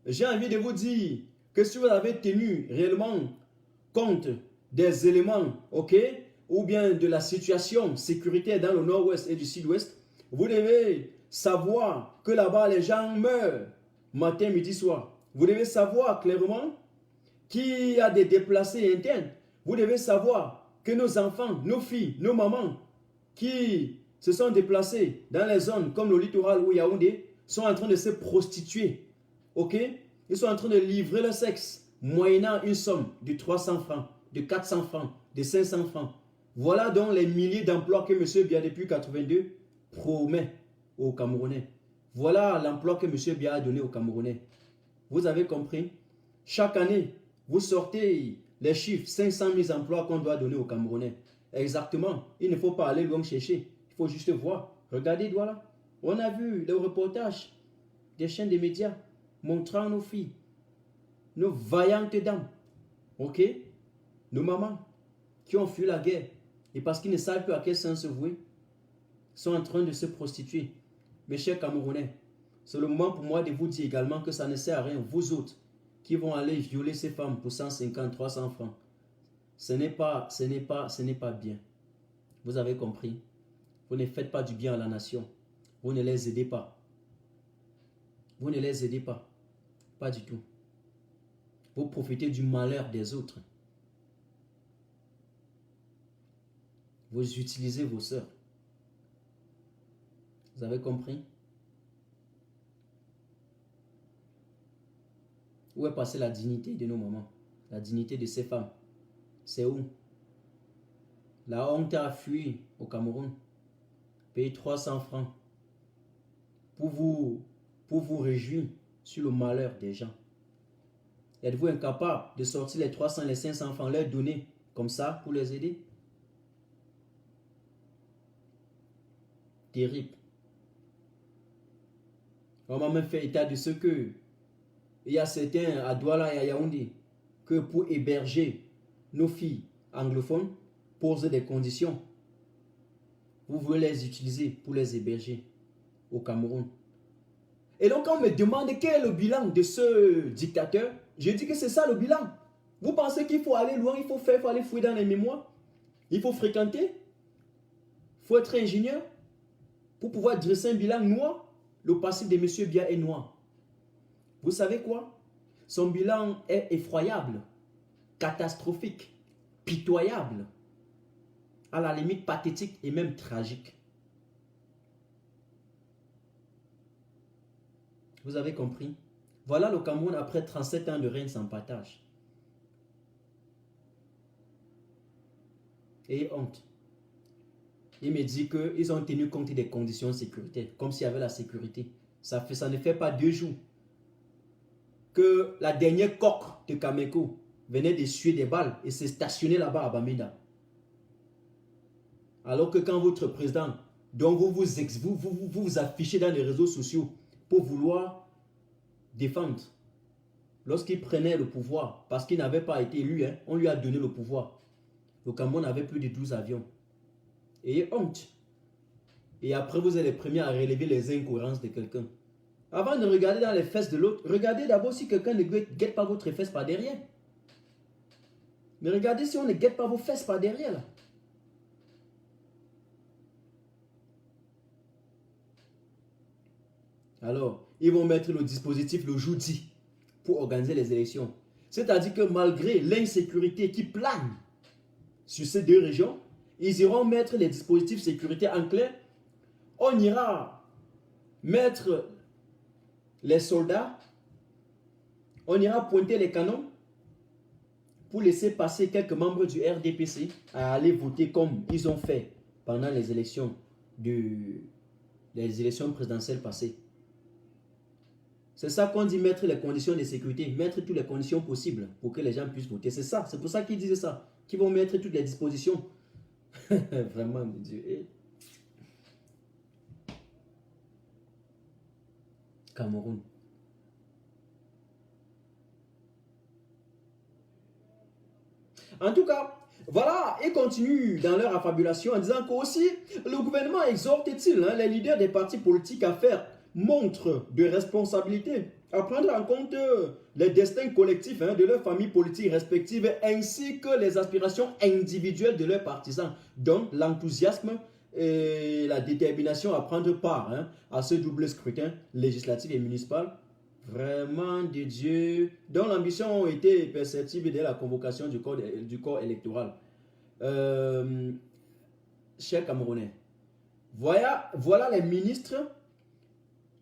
j'ai envie de vous dire que si vous avez tenu réellement compte des éléments, ok, ou bien de la situation sécuritaire dans le nord-ouest et du sud-ouest, vous devez savoir que là-bas les gens meurent matin, midi, soir. Vous devez savoir clairement qu'il y a des déplacés internes. Vous devez savoir que nos enfants, nos filles, nos mamans qui se sont déplacés dans les zones comme le littoral ou Yaoundé sont en train de se prostituer. Ok? Ils sont en train de livrer leur sexe moyennant une somme de 300 francs, de 400 francs, de 500 francs. Voilà donc les milliers d'emplois que M. Biya depuis 82 promet aux Camerounais. Voilà l'emploi que M. Biya a donné aux Camerounais. Vous avez compris? Chaque année, vous sortez les chiffres, 500 000 emplois qu'on doit donner aux Camerounais. Exactement. Il ne faut pas aller loin chercher. Il faut juste voir. Regardez, voilà. On a vu le reportage des chaînes de médias montrant nos filles, nos vaillantes dames, ok, nos mamans qui ont fui la guerre et parce qu'ils ne savent plus à quel sens se vouer, sont en train de se prostituer. Mes chers Camerounais, c'est le moment pour moi de vous dire également que ça ne sert à rien, vous autres qui vont aller violer ces femmes pour 150, 300 francs. Ce n'est pas bien. Vous avez compris? Vous ne faites pas du bien à la nation. Vous ne les aidez pas. Vous ne les aidez pas. Pas du tout. Vous profitez du malheur des autres. Vous utilisez vos sœurs. Vous avez compris? Où est passée la dignité de nos mamans? La dignité de ces femmes? C'est où? La honte a fui au Cameroun. Payez 300 francs pour vous réjouir sur le malheur des gens. Êtes-vous incapable de sortir les 300, les 500 francs, leur donner comme ça pour les aider? Terrible. On m'a même fait état de ce que il y a certains à Douala et à Yaoundé que pour héberger nos filles anglophones, poser des conditions. Vous voulez les utiliser pour les héberger au Cameroun. Et donc on me demande quel est le bilan de ce dictateur. Je dis que c'est ça le bilan. Vous pensez qu'il faut aller loin, il faut aller fouiller dans les mémoires, il faut fréquenter, il faut être ingénieur pour pouvoir dresser un bilan noir. Le passé de M. Biya est noir. Vous savez quoi? Son bilan est effroyable, catastrophique, pitoyable, à la limite pathétique et même tragique. Vous avez compris? Voilà le Cameroun après 37 ans de règne sans partage. Et honte. Il me dit qu'ils ont tenu compte des conditions sécuritaires, comme s'il y avait la sécurité. ça ne fait pas 2 jours que la dernière coque de Kameko venait d'essuyer des balles et s'est stationné là-bas à Bamenda. Alors que quand votre président, dont vous affichez dans les réseaux sociaux pour vouloir défendre, lorsqu'il prenait le pouvoir, parce qu'il n'avait pas été élu, hein, on lui a donné le pouvoir. Le Cameroun avait plus de 12 avions. Ayez honte. Et après, vous êtes les premiers à relever les incohérences de quelqu'un. Avant de regarder dans les fesses de l'autre, regardez d'abord si quelqu'un ne guette pas votre fesse par derrière. Mais regardez si on ne guette pas vos fesses par derrière. Là. Alors, ils vont mettre le dispositif le jeudi pour organiser les élections. C'est-à-dire que malgré l'insécurité qui plane sur ces 2 régions, ils iront mettre les dispositifs de sécurité en clair. On ira mettre les soldats, on ira pointer les canons pour laisser passer quelques membres du RDPC à aller voter comme ils ont fait pendant les élections présidentielles passées. C'est ça qu'on dit mettre les conditions de sécurité, mettre toutes les conditions possibles pour que les gens puissent voter. C'est ça, c'est pour ça qu'ils disaient ça, qu'ils vont mettre toutes les dispositions. Vraiment, mon Dieu. Cameroun. En tout cas, voilà, ils continuent dans leur affabulation en disant qu'aussi, le gouvernement exhorte-t-il les leaders des partis politiques à faire montre de responsabilité, à prendre en compte les destins collectifs de leurs familles politiques respectives ainsi que les aspirations individuelles de leurs partisans, donc l'enthousiasme et la détermination à prendre part à ce double scrutin législatif et municipal, vraiment de Dieu, dont l'ambition a été perceptible dès la convocation du corps électoral. Chers Camerounais, voilà les ministres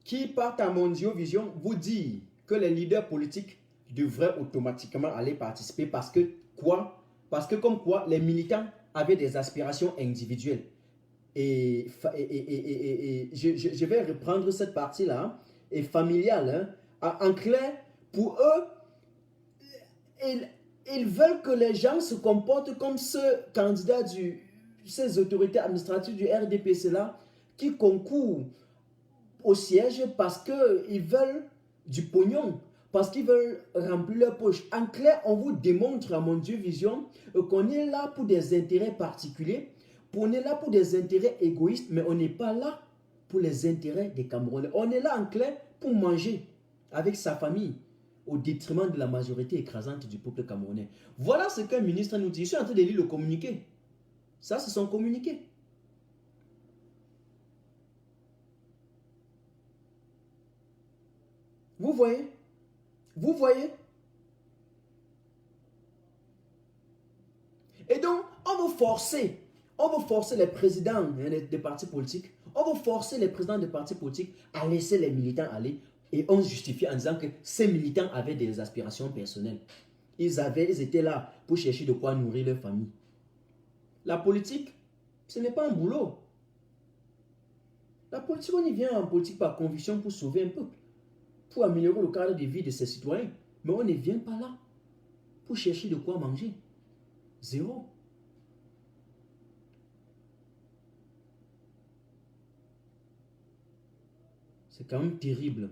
qui partent à Mondiovision vous dire que les leaders politiques devraient automatiquement aller participer parce que quoi? Parce que comme quoi les militants avaient des aspirations individuelles. Et je vais reprendre cette partie-là, et familiale. En clair, pour eux, ils veulent que les gens se comportent comme ce candidat ces autorités administratives du RDPC-là qui concourent au siège parce qu'ils veulent du pognon, parce qu'ils veulent remplir leur poche. En clair, on vous démontre à Mondiovision qu'on est là pour des intérêts particuliers, on est là pour des intérêts égoïstes, mais on n'est pas là pour les intérêts des Camerounais. On est là en clair pour manger avec sa famille au détriment de la majorité écrasante du peuple camerounais. Voilà ce qu'un ministre nous dit. Je suis en train de lire le communiqué. Ça, c'est son communiqué. Vous voyez? Vous voyez? Et donc, on veut forcer les présidents des partis politiques, on veut forcer les présidents des partis politiques à laisser les militants aller et on justifie en disant que ces militants avaient des aspirations personnelles. Ils étaient là pour chercher de quoi nourrir leur famille. La politique, ce n'est pas un boulot. La politique, on y vient en politique par conviction pour sauver un peuple, pour améliorer le cadre de vie de ses citoyens. Mais on ne vient pas là pour chercher de quoi manger. Zéro. C'est quand même terrible.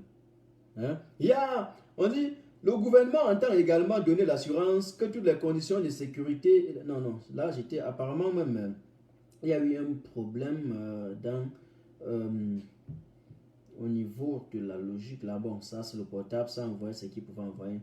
On dit, le gouvernement entend également donner l'assurance que toutes les conditions de sécurité... Non, là j'étais apparemment même... il y a eu un problème au niveau de la logique. Là, bon, ça c'est le portable, ça envoie ce qu'il pouvait envoyer.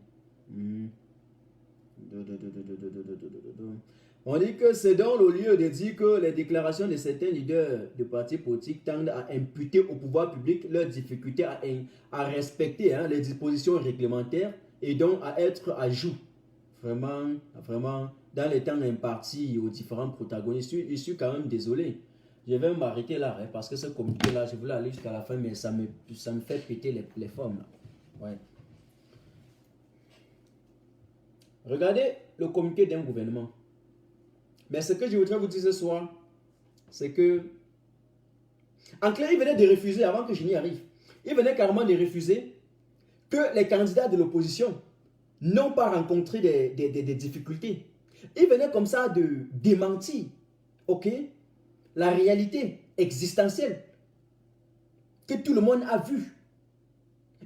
On dit que c'est dans le lieu de dire que les déclarations de certains leaders de partis politiques tendent à imputer au pouvoir public leur difficulté à respecter les dispositions réglementaires et donc à être à jour. Vraiment, dans les temps impartis aux différents protagonistes. Je suis quand même désolé. Je vais m'arrêter là parce que ce communiqué-là, je voulais aller jusqu'à la fin, mais ça me fait péter les formes. Là. Ouais. Regardez le communiqué d'un gouvernement. Mais ce que je voudrais vous dire ce soir, c'est que, en clair, il venait de refuser avant que je n'y arrive. Il venait carrément de refuser que les candidats de l'opposition n'ont pas rencontré des difficultés. Il venait comme ça de démentir, ok, la réalité existentielle que tout le monde a vue.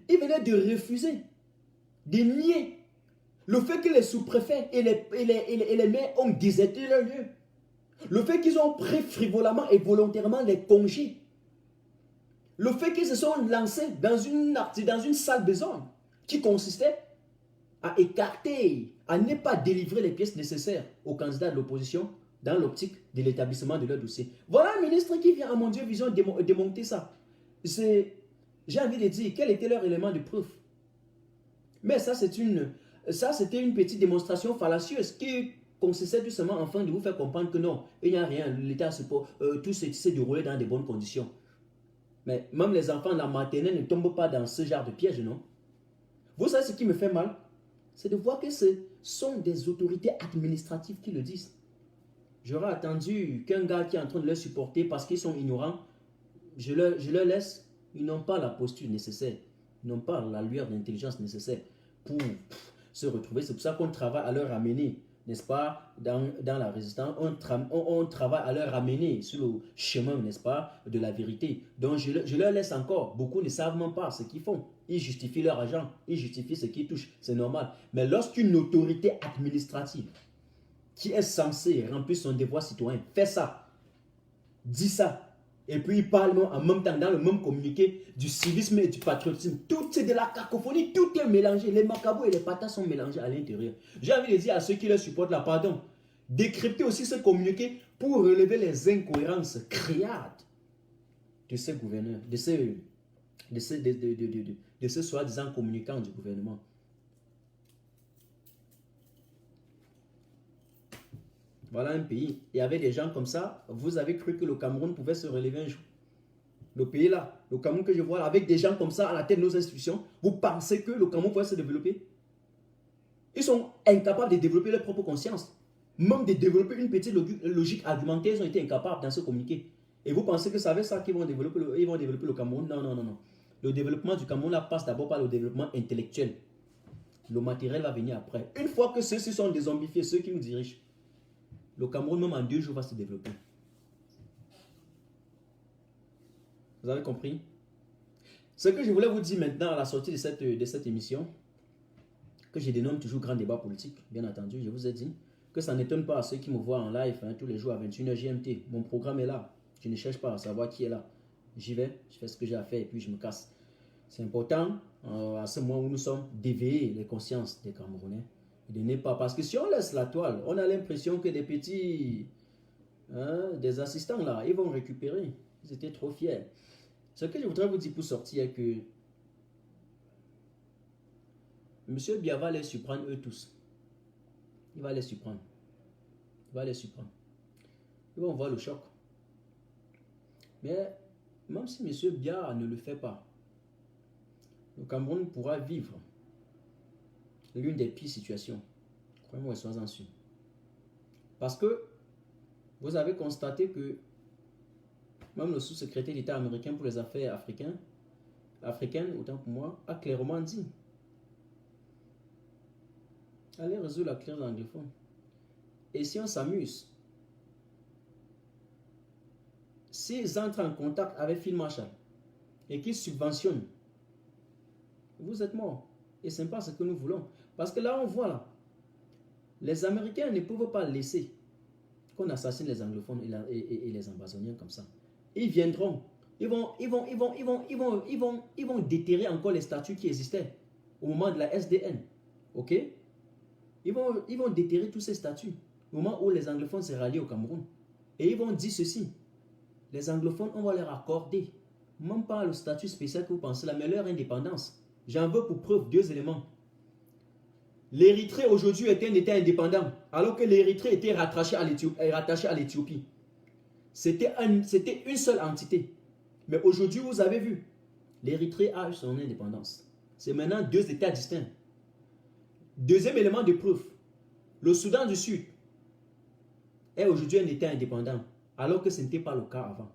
Il venait de refuser, de nier le fait que les sous-préfets et les maires ont déserté leur lieu. Le fait qu'ils ont pris frivolement et volontairement les congés. Le fait qu'ils se sont lancés dans une sale besogne qui consistait à écarter, à ne pas délivrer les pièces nécessaires aux candidats de l'opposition dans l'optique de l'établissement de leur dossier. Voilà un ministre qui vient, à mon Dieu, vision démonter ça. J'ai envie de dire, quel était leur élément de preuve? Mais ça, c'était une petite démonstration fallacieuse qui consistait tout simplement enfin de vous faire comprendre que non, il n'y a rien, l'État tout s'est déroulé dans de bonnes conditions. Mais même les enfants de la maternelle ne tombent pas dans ce genre de piège, non? Vous savez ce qui me fait mal? C'est de voir que ce sont des autorités administratives qui le disent. J'aurais attendu qu'un gars qui est en train de les supporter parce qu'ils sont ignorants, je leur laisse, ils n'ont pas la posture nécessaire, ils n'ont pas la lueur d'intelligence nécessaire pour se retrouver. C'est pour ça qu'on travaille à leur ramener, n'est-ce pas, dans la résistance, on travaille à leur ramener sur le chemin, n'est-ce pas, de la vérité. Donc je leur laisse encore, beaucoup ne savent même pas ce qu'ils font. Ils justifient leur argent, ils justifient ce qu'ils touchent, c'est normal. Mais lorsqu'une autorité administrative qui est censée remplir son devoir citoyen fait ça, dit ça, et puis il parle en même temps dans le même communiqué du civisme et du patriotisme, tout c'est de la cacophonie, tout est mélangé, les macabos et les patates sont mélangés à l'intérieur. J'ai envie de dire à ceux qui le supportent là, pardon, décryptez aussi ce communiqué pour relever les incohérences créades de ces gouverneurs, de ce soi-disant communicants du gouvernement. Voilà un pays. Il y avait des gens comme ça. Vous avez cru que le Cameroun pouvait se relever un jour. Le pays là, le Cameroun que je vois là, avec des gens comme ça à la tête de nos institutions, vous pensez que le Cameroun pouvait se développer? Ils sont incapables de développer leur propre conscience. Même de développer une petite logique argumentaire, ils ont été incapables dans ce communiqué. Et vous pensez que c'est avec ça qu'ils vont développer le Cameroun? Non, non, non, non. Le développement du Cameroun là passe d'abord par le développement intellectuel. Le matériel va venir après. Une fois que ceux-ci sont dézombifiés, ceux qui nous dirigent, le Cameroun, même en 2 jours, va se développer. Vous avez compris? Ce que je voulais vous dire maintenant à la sortie de cette émission, que je dénomme toujours grand débat politique, bien entendu, je vous ai dit que ça n'étonne pas à ceux qui me voient en live tous les jours à 21h GMT. Mon programme est là. Je ne cherche pas à savoir qui est là. J'y vais, je fais ce que j'ai à faire et puis je me casse. C'est important, à ce moment où nous sommes, d'éveiller les consciences des Camerounais. De ne pas, parce que si on laisse la toile, on a l'impression que des petits, des assistants là, ils vont récupérer. Ils étaient trop fiers. Ce que je voudrais vous dire pour sortir est que M. Biya va les surprendre eux tous. Il va les surprendre. Il va les surprendre. Ils vont voir le choc. Mais même si M. Biya ne le fait pas, le Cameroun pourra vivre l'une des pires situations. Croyez-moi, soyez-en sûrs. Parce que vous avez constaté que même le sous-secrétaire d'État américain pour les affaires africaines, autant pour moi, a clairement dit: allez résoudre la crise anglophone. Et si on s'amuse, s'ils entrent en contact avec Phil Marshall et qu'ils subventionnent, vous êtes morts. Et ce n'est pas ce que nous voulons. Parce que là, on voit là, les Américains ne peuvent pas laisser qu'on assassine les anglophones et les ambassoniens comme ça. Ils viendront. Ils vont déterrer encore les statuts qui existaient au moment de la SDN. Ok? Ils vont déterrer tous ces statuts au moment où les anglophones s'est ralliés au Cameroun. Et ils vont dire ceci: les anglophones, on va leur accorder, même pas le statut spécial que vous pensez là, mais leur indépendance. J'en veux pour preuve 2 éléments. L'Érythrée aujourd'hui était un État indépendant, alors que l'Érythrée était rattachée à l'Éthiopie. C'était une seule entité. Mais aujourd'hui, vous avez vu, l'Érythrée a eu son indépendance. C'est maintenant 2 États distincts. Deuxième élément de preuve, le Soudan du Sud est aujourd'hui un État indépendant, alors que ce n'était pas le cas avant.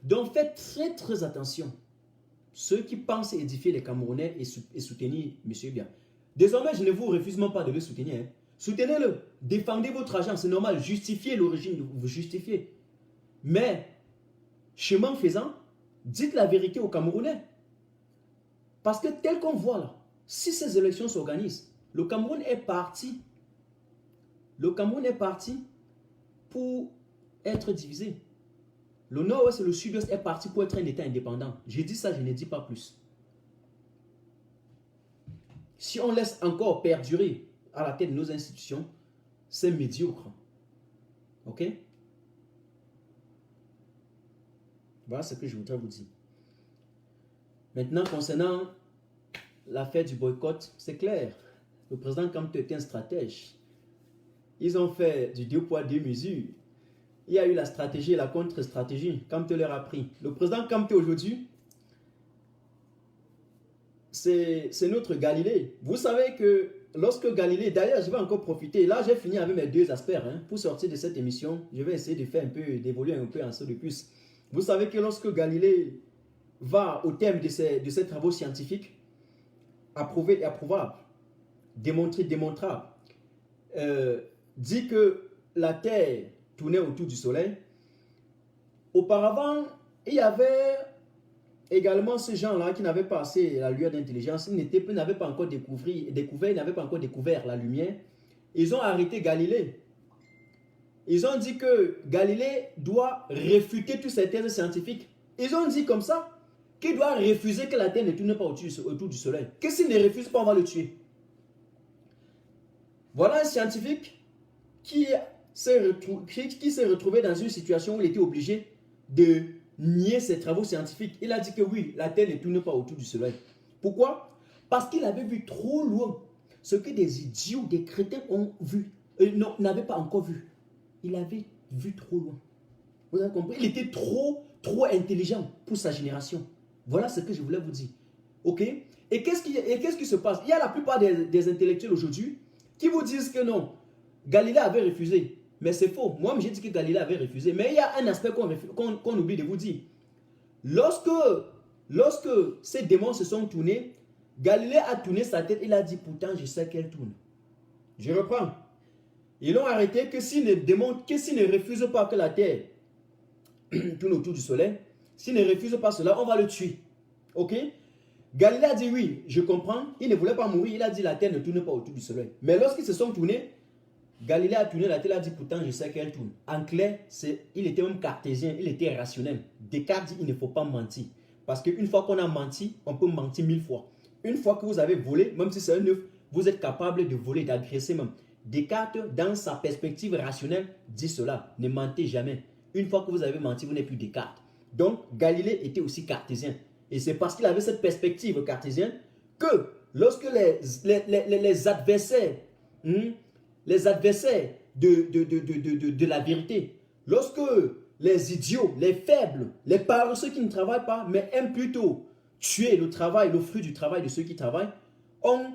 Donc faites très très attention. ceux qui pensent édifier les Camerounais et soutenir M. Biya. Désormais, je ne vous refuse même pas de le soutenir. Hein. Soutenez-le. Défendez votre argent, c'est normal. Justifiez l'origine, vous justifiez. Mais, chemin faisant, dites la vérité aux Camerounais. Parce que tel qu'on voit là, si ces élections s'organisent, le Cameroun est parti. Le Cameroun est parti pour être divisé. Le nord-ouest et le sud-ouest est parti pour être un État indépendant. J'ai dit ça, je ne dis pas plus. Si on laisse encore perdurer à la tête de nos institutions, c'est médiocre. Ok? Voilà ce que je voudrais vous dire. Maintenant, concernant l'affaire du boycott, c'est clair. Le président Kamto était un stratège. Ils ont fait du 2 poids 2 mesures. Il y a eu la stratégie et la contre-stratégie. Kamto leur a pris. Le président Kamto aujourd'hui, c'est notre Galilée. Vous savez que lorsque Galilée, d'ailleurs je vais encore profiter, là j'ai fini avec mes 2 aspects, hein, pour sortir de cette émission, je vais essayer de faire un peu, d'évoluer un peu en saut de plus. Vous savez que lorsque Galilée va au terme de ses travaux scientifiques, approuvés et approuvables, démontrés, démontrables, dit que la Terre tournait autour du Soleil. Auparavant, il y avait également ces gens-là qui n'avaient pas assez la lueur d'intelligence, ils n'avaient pas encore découvert la lumière. Ils ont arrêté Galilée. Ils ont dit que Galilée doit réfuter toutes ces thèses scientifiques. Ils ont dit comme ça qu'il doit refuser que la Terre ne tourne pas autour du Soleil. Que s'il ne refuse pas, on va le tuer. Voilà un scientifique qui s'est retrouvé dans une situation où il était obligé de nier ses travaux scientifiques. Il a dit que oui, la Terre ne tourne pas autour du Soleil. Pourquoi? Parce qu'il avait vu trop loin ce que des idiots, des crétins ont vu. N'avaient pas encore vu. Il avait vu trop loin. Vous avez compris? Il était trop intelligent pour sa génération. Voilà ce que je voulais vous dire. Ok? Et qu'est-ce qui se passe? Il y a la plupart des intellectuels aujourd'hui qui vous disent que non, Galilée avait refusé. Mais c'est faux. Moi, j'ai dit que Galilée avait refusé. Mais il y a un aspect qu'on oublie de vous dire. Lorsque ces démons se sont tournés, Galilée a tourné sa tête. Il a dit, pourtant, je sais qu'elle tourne. Je reprends. Ils l'ont arrêté que s'il ne refuse pas que la Terre tourne autour du Soleil, s'il ne refuse pas cela, on va le tuer. Ok? Galilée a dit oui, je comprends. Il ne voulait pas mourir. Il a dit la Terre ne tourne pas autour du Soleil. Mais lorsqu'ils se sont tournés, Galilée a tourné la Terre, il a dit pourtant je sais qu'elle tourne. En clair, il était même cartésien, il était rationnel. Descartes dit il ne faut pas mentir. Parce qu'une fois qu'on a menti, on peut mentir 1000 fois. Une fois que vous avez volé, même si c'est un œuf, vous êtes capable de voler, d'agresser même. Descartes, dans sa perspective rationnelle, dit cela. Ne mentez jamais. Une fois que vous avez menti, vous n'êtes plus Descartes. Donc, Galilée était aussi cartésien. Et c'est parce qu'il avait cette perspective cartésienne que lorsque les adversaires, de la vérité, lorsque les idiots, les faibles, les paresseux qui ne travaillent pas, mais aiment plutôt tuer le travail, le fruit du travail de ceux qui travaillent, ont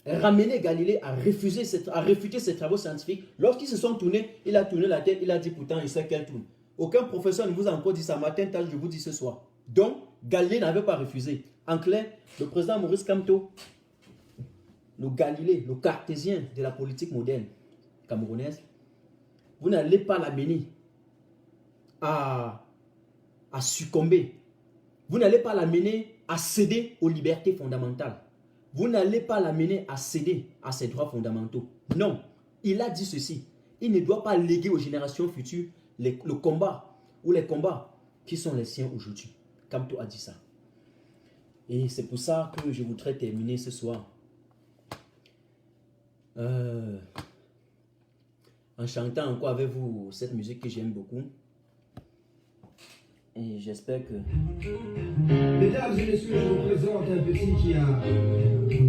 ramené Galilée à réfuter ses travaux scientifiques. Lorsqu'ils se sont tournés, il a tourné la tête, il a dit pourtant il sait qu'elle tourne. Aucun professeur ne vous a encore dit ça matin, je vous dis ce soir. Donc, Galilée n'avait pas refusé. En clair, le président Maurice Kamto, le Galilée, le cartésien de la politique moderne camerounaise, vous n'allez pas l'amener à succomber. Vous n'allez pas l'amener à céder aux libertés fondamentales. Vous n'allez pas l'amener à céder à ses droits fondamentaux. Non, il a dit ceci. Il ne doit pas léguer aux générations futures le combat ou les combats qui sont les siens aujourd'hui. Kamto a dit ça. Et c'est pour ça que je voudrais terminer ce soir en chantant encore avec vous cette musique que j'aime beaucoup. Et j'espère que... Mesdames et messieurs, je vous présente un petit qui a pris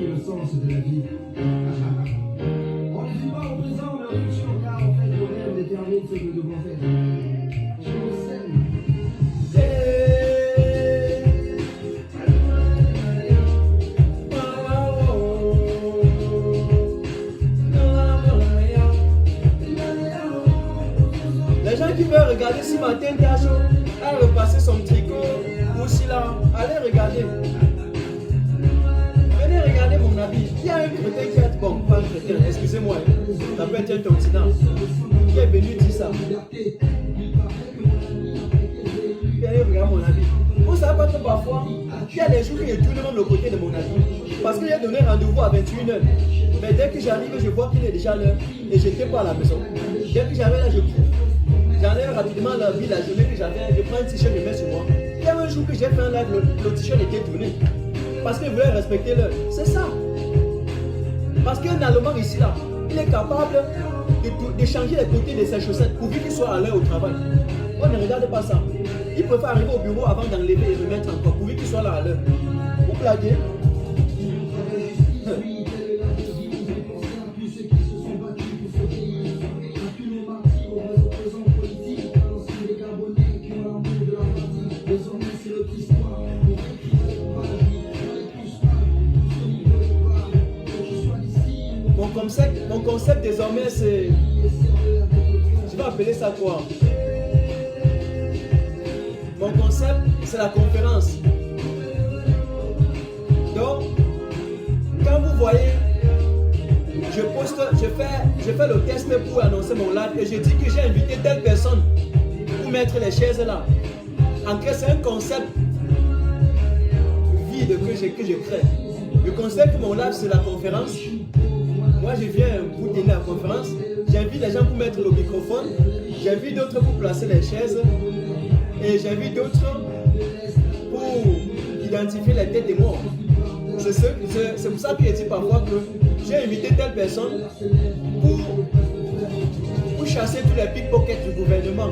le sens de la vie. On ne vit pas au présent, mais au futur, car en fait, le rêve détermine ce que nous devons faire. Je vous salue. Les gens qui veulent regarder si Martin Tacho a repassé son tricot ou si là, allez regarder. regarde mon avis. Vous savez pas que parfois, il y a des jours que je tourne même le côté de mon avis. Parce que j'ai donné rendez-vous à 21h. Mais dès que j'arrive, je vois qu'il est déjà l'heure et je n'étais pas à la maison. Dès que j'arrive là, je cours. J'enlève rapidement la vie, la journée que j'avais, je prends un t-shirt, je mets sur moi. Il y a un jour que j'ai fait un live, le t-shirt était tourné. Parce qu'il voulait respecter l'heure. C'est ça. Parce qu'un Allemand ici, là, il est capable de changer les côtés de ses chaussettes pourvu qu'il soit à l'heure au travail. On ne regarde pas ça. Il préfère arriver au bureau avant d'enlever et remettre encore pourvu qu'il soit là à l'heure. Vous blaguez? Mon concept désormais c'est... Je vais appeler ça quoi? Mon concept c'est la conférence. Donc, quand vous voyez, je fais le test pour annoncer mon live et je dis que j'ai invité telle personne pour mettre les chaises là. En fait, c'est un concept vide que je crée. Le concept de mon live c'est la conférence. Moi, je viens pour tenir la conférence, j'invite les gens pour mettre le microphone, j'invite d'autres pour placer les chaises et j'invite d'autres pour identifier les têtes des morts. C'est pour ça que je dis parfois que j'ai invité telle personne pour chasser tous les pickpockets du gouvernement.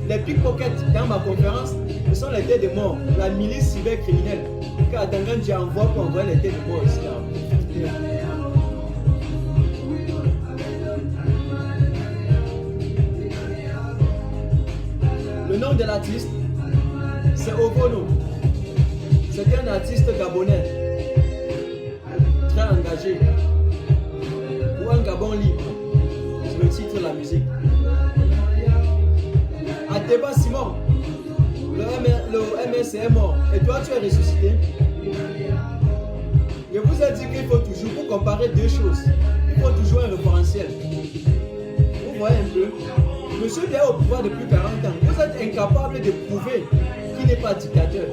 Les pickpockets dans ma conférence, ce sont les têtes des morts, la milice cybercriminelle. Car Dangan, j'ai envoyé pour envoyer les têtes des morts ici. Là. Le nom de l'artiste, c'est Obono. C'est un artiste gabonais, très engagé, pour un Gabon libre. C'est le titre de la musique. Ateba Simon, le MS est mort. Et toi, tu es ressuscité. Je vous ai dit qu'il faut toujours, pour comparer deux choses, il faut toujours un référentiel. Vous voyez un peu? Monsieur est au pouvoir depuis 40 ans. Vous êtes incapable de prouver qu'il n'est pas dictateur.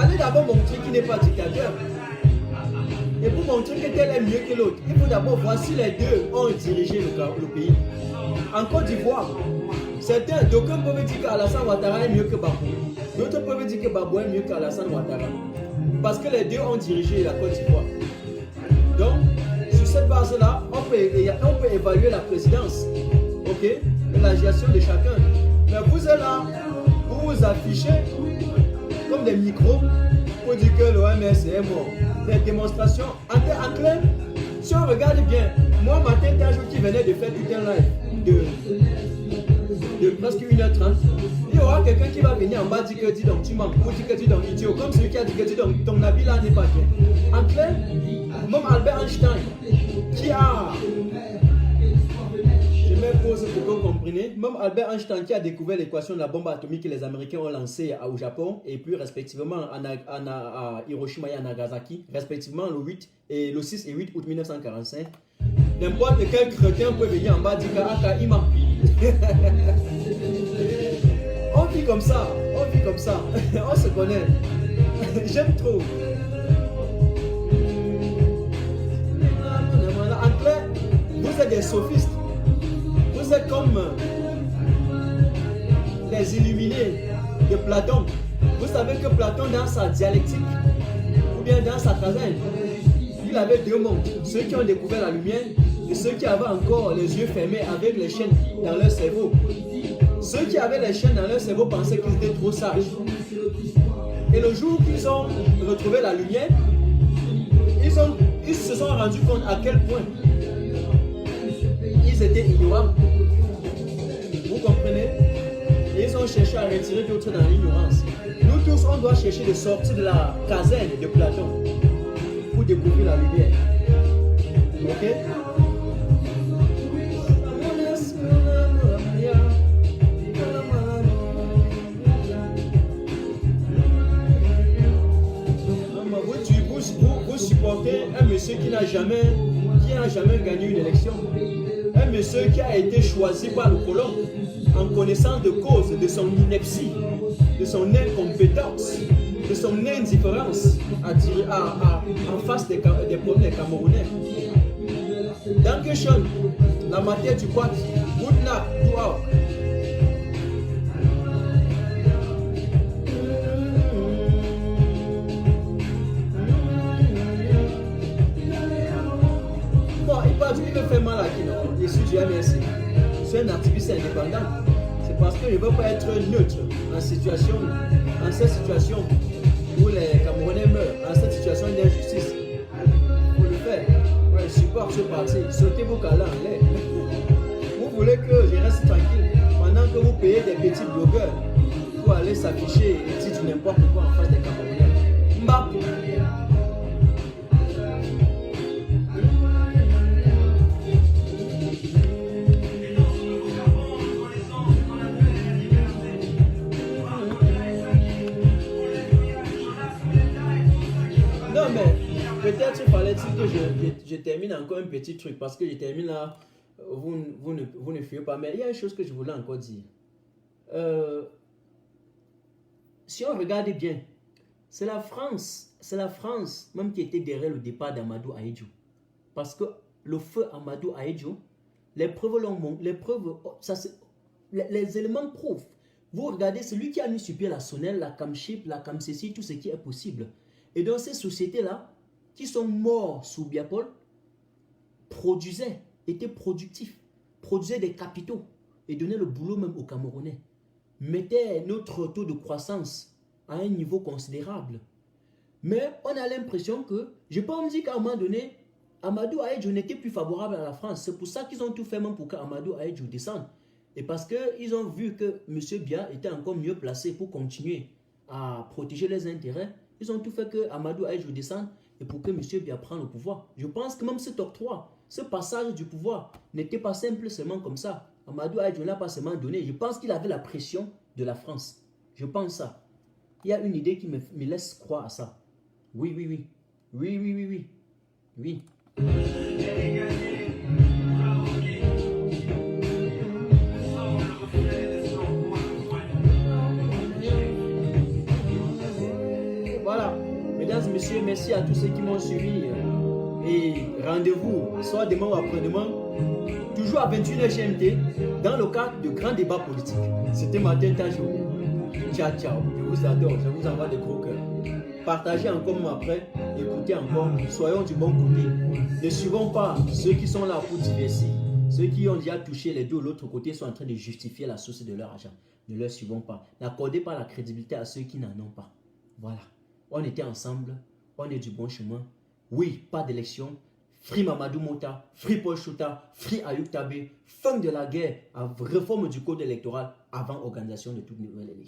Allez d'abord montrer qu'il n'est pas dictateur. Et pour montrer que tel est mieux que l'autre, il faut d'abord voir si les deux ont dirigé le pays. En Côte d'Ivoire, d'aucuns peuvent dire qu'Alassane Ouattara est mieux que Babou. D'autres peuvent dire que Babou est mieux qu'Alassane Ouattara. Parce que les deux ont dirigé la Côte d'Ivoire. Donc, sur cette base-là, on peut évaluer la présidence. Ok, la gestion de chacun. Mais vous êtes là pour vous afficher comme des micros pour dire que l'OMS est mort. Des démonstrations en clair. Si on regarde bien, moi matin, un jour qui venait de faire tout un live de presque 1h30, il y aura quelqu'un qui va venir en bas dire que dis donc tu manques ou dire que dis donc idiot, comme celui qui a dit que dis donc ton habit là n'est pas bien. En clair, même Albert Einstein qui a... Je mets pause pour que vous compreniez. Même Albert Einstein qui a découvert l'équation de la bombe atomique que les Américains ont lancée au Japon et puis respectivement à Hiroshima et à Nagasaki, respectivement le 6 et 8 août 1945. N'importe quel crétin peut venir en bas dire qu'Akaima. On vit comme ça, on se connaît. J'aime trop. En clair, vous êtes des sophistes. Vous êtes comme les illuminés de Platon. Vous savez que Platon, dans sa dialectique, ou bien dans sa caserne, il avait deux mondes. Ceux qui ont découvert la lumière et ceux qui avaient encore les yeux fermés avec les chaînes dans leur cerveau. Ceux qui avaient les chaînes dans leur cerveau pensaient qu'ils étaient trop sages. Et le jour qu'ils ont retrouvé la lumière, ils se sont rendus compte à quel point ils étaient ignorants. Vous comprenez? Et ils ont cherché à retirer d'autres dans l'ignorance. Nous tous, on doit chercher de sortir de la caserne de Platon pour découvrir la lumière. Ok? Vous supportez un monsieur qui n'a jamais gagné une élection. Un monsieur qui a été choisi par le colon. en connaissance de cause de son ineptie, de son incompétence, de son indifférence en face des problèmes camerounais. Dankeschön, la matière du quad, good night, wow. Bon, il me fait mal à qui, non? Je suis Dieu merci. Je suis un activiste indépendant. C'est parce que je ne veux pas être neutre en cette situation où les Camerounais meurent, en cette situation d'injustice. Il faut le faire. Ouais, je supporte ce parti. Sautez vos câlins en l'air. Vous voulez que je reste tranquille pendant que vous payez des petits blogueurs pour aller s'afficher et dire du n'importe quoi en face des Camerounais. Mbap. Non mais peut-être fallait-il que je termine encore un petit truc parce que je termine là, vous ne fuyez pas, mais il y a une chose que je voulais encore dire. Si on regarde bien, c'est la France même qui était derrière le départ d'Amadou Ahidjo. Parce que le feu Amadou Ahidjo, les éléments prouvent. Vous regardez, celui qui a mis sur pied la Sonel, la Camchip, la Camceci, tout ce qui est possible. Et dans ces sociétés-là, qui sont morts sous Biapol, étaient productifs, produisaient des capitaux et donnaient le boulot même aux Camerounais. Mettaient notre taux de croissance à un niveau considérable. Mais on a l'impression que, je peux me dire qu'à un moment donné, Amadou Ahidjo n'était plus favorable à la France. C'est pour ça qu'ils ont tout fait même pour qu'Amadou Ahidjo descende. Et parce qu'ils ont vu que M. Biya était encore mieux placé pour continuer à protéger les intérêts, ils ont tout fait que Amadou Ahidjo descende et pour que M. Biya prenne le pouvoir. Je pense que même cet octroi, ce passage du pouvoir n'était pas simple seulement comme ça. Amadou Ahidjo ne l'a pas seulement donné. Je pense qu'il avait la pression de la France. Je pense ça. Il y a une idée qui me laisse croire à ça. Oui, oui, oui. Oui, oui, oui, oui. Oui. Voilà. Mesdames et messieurs, merci à tous ceux qui m'ont suivi. Et rendez-vous, soit demain ou après-demain, toujours à 21h GMT, dans le cadre de grands débats politiques. C'était Martin Tajou. Ciao, ciao. Je vous adore. Je vous envoie des gros cœurs. Partagez encore même après. Écoutez encore. Soyons du bon côté. Ne suivons pas ceux qui sont là pour diverser. Ceux qui ont déjà touché les deux de l'autre côté sont en train de justifier la source de leur argent. Ne leur suivons pas. N'accordez pas la crédibilité à ceux qui n'en ont pas. Voilà. On était ensemble. On est du bon chemin. Oui, pas d'élection. Free Mamadou Mota, Free Paul Chouta, Free Ayuk Tabé, fin de la guerre, réforme du code électoral avant organisation de toute nouvelle élection.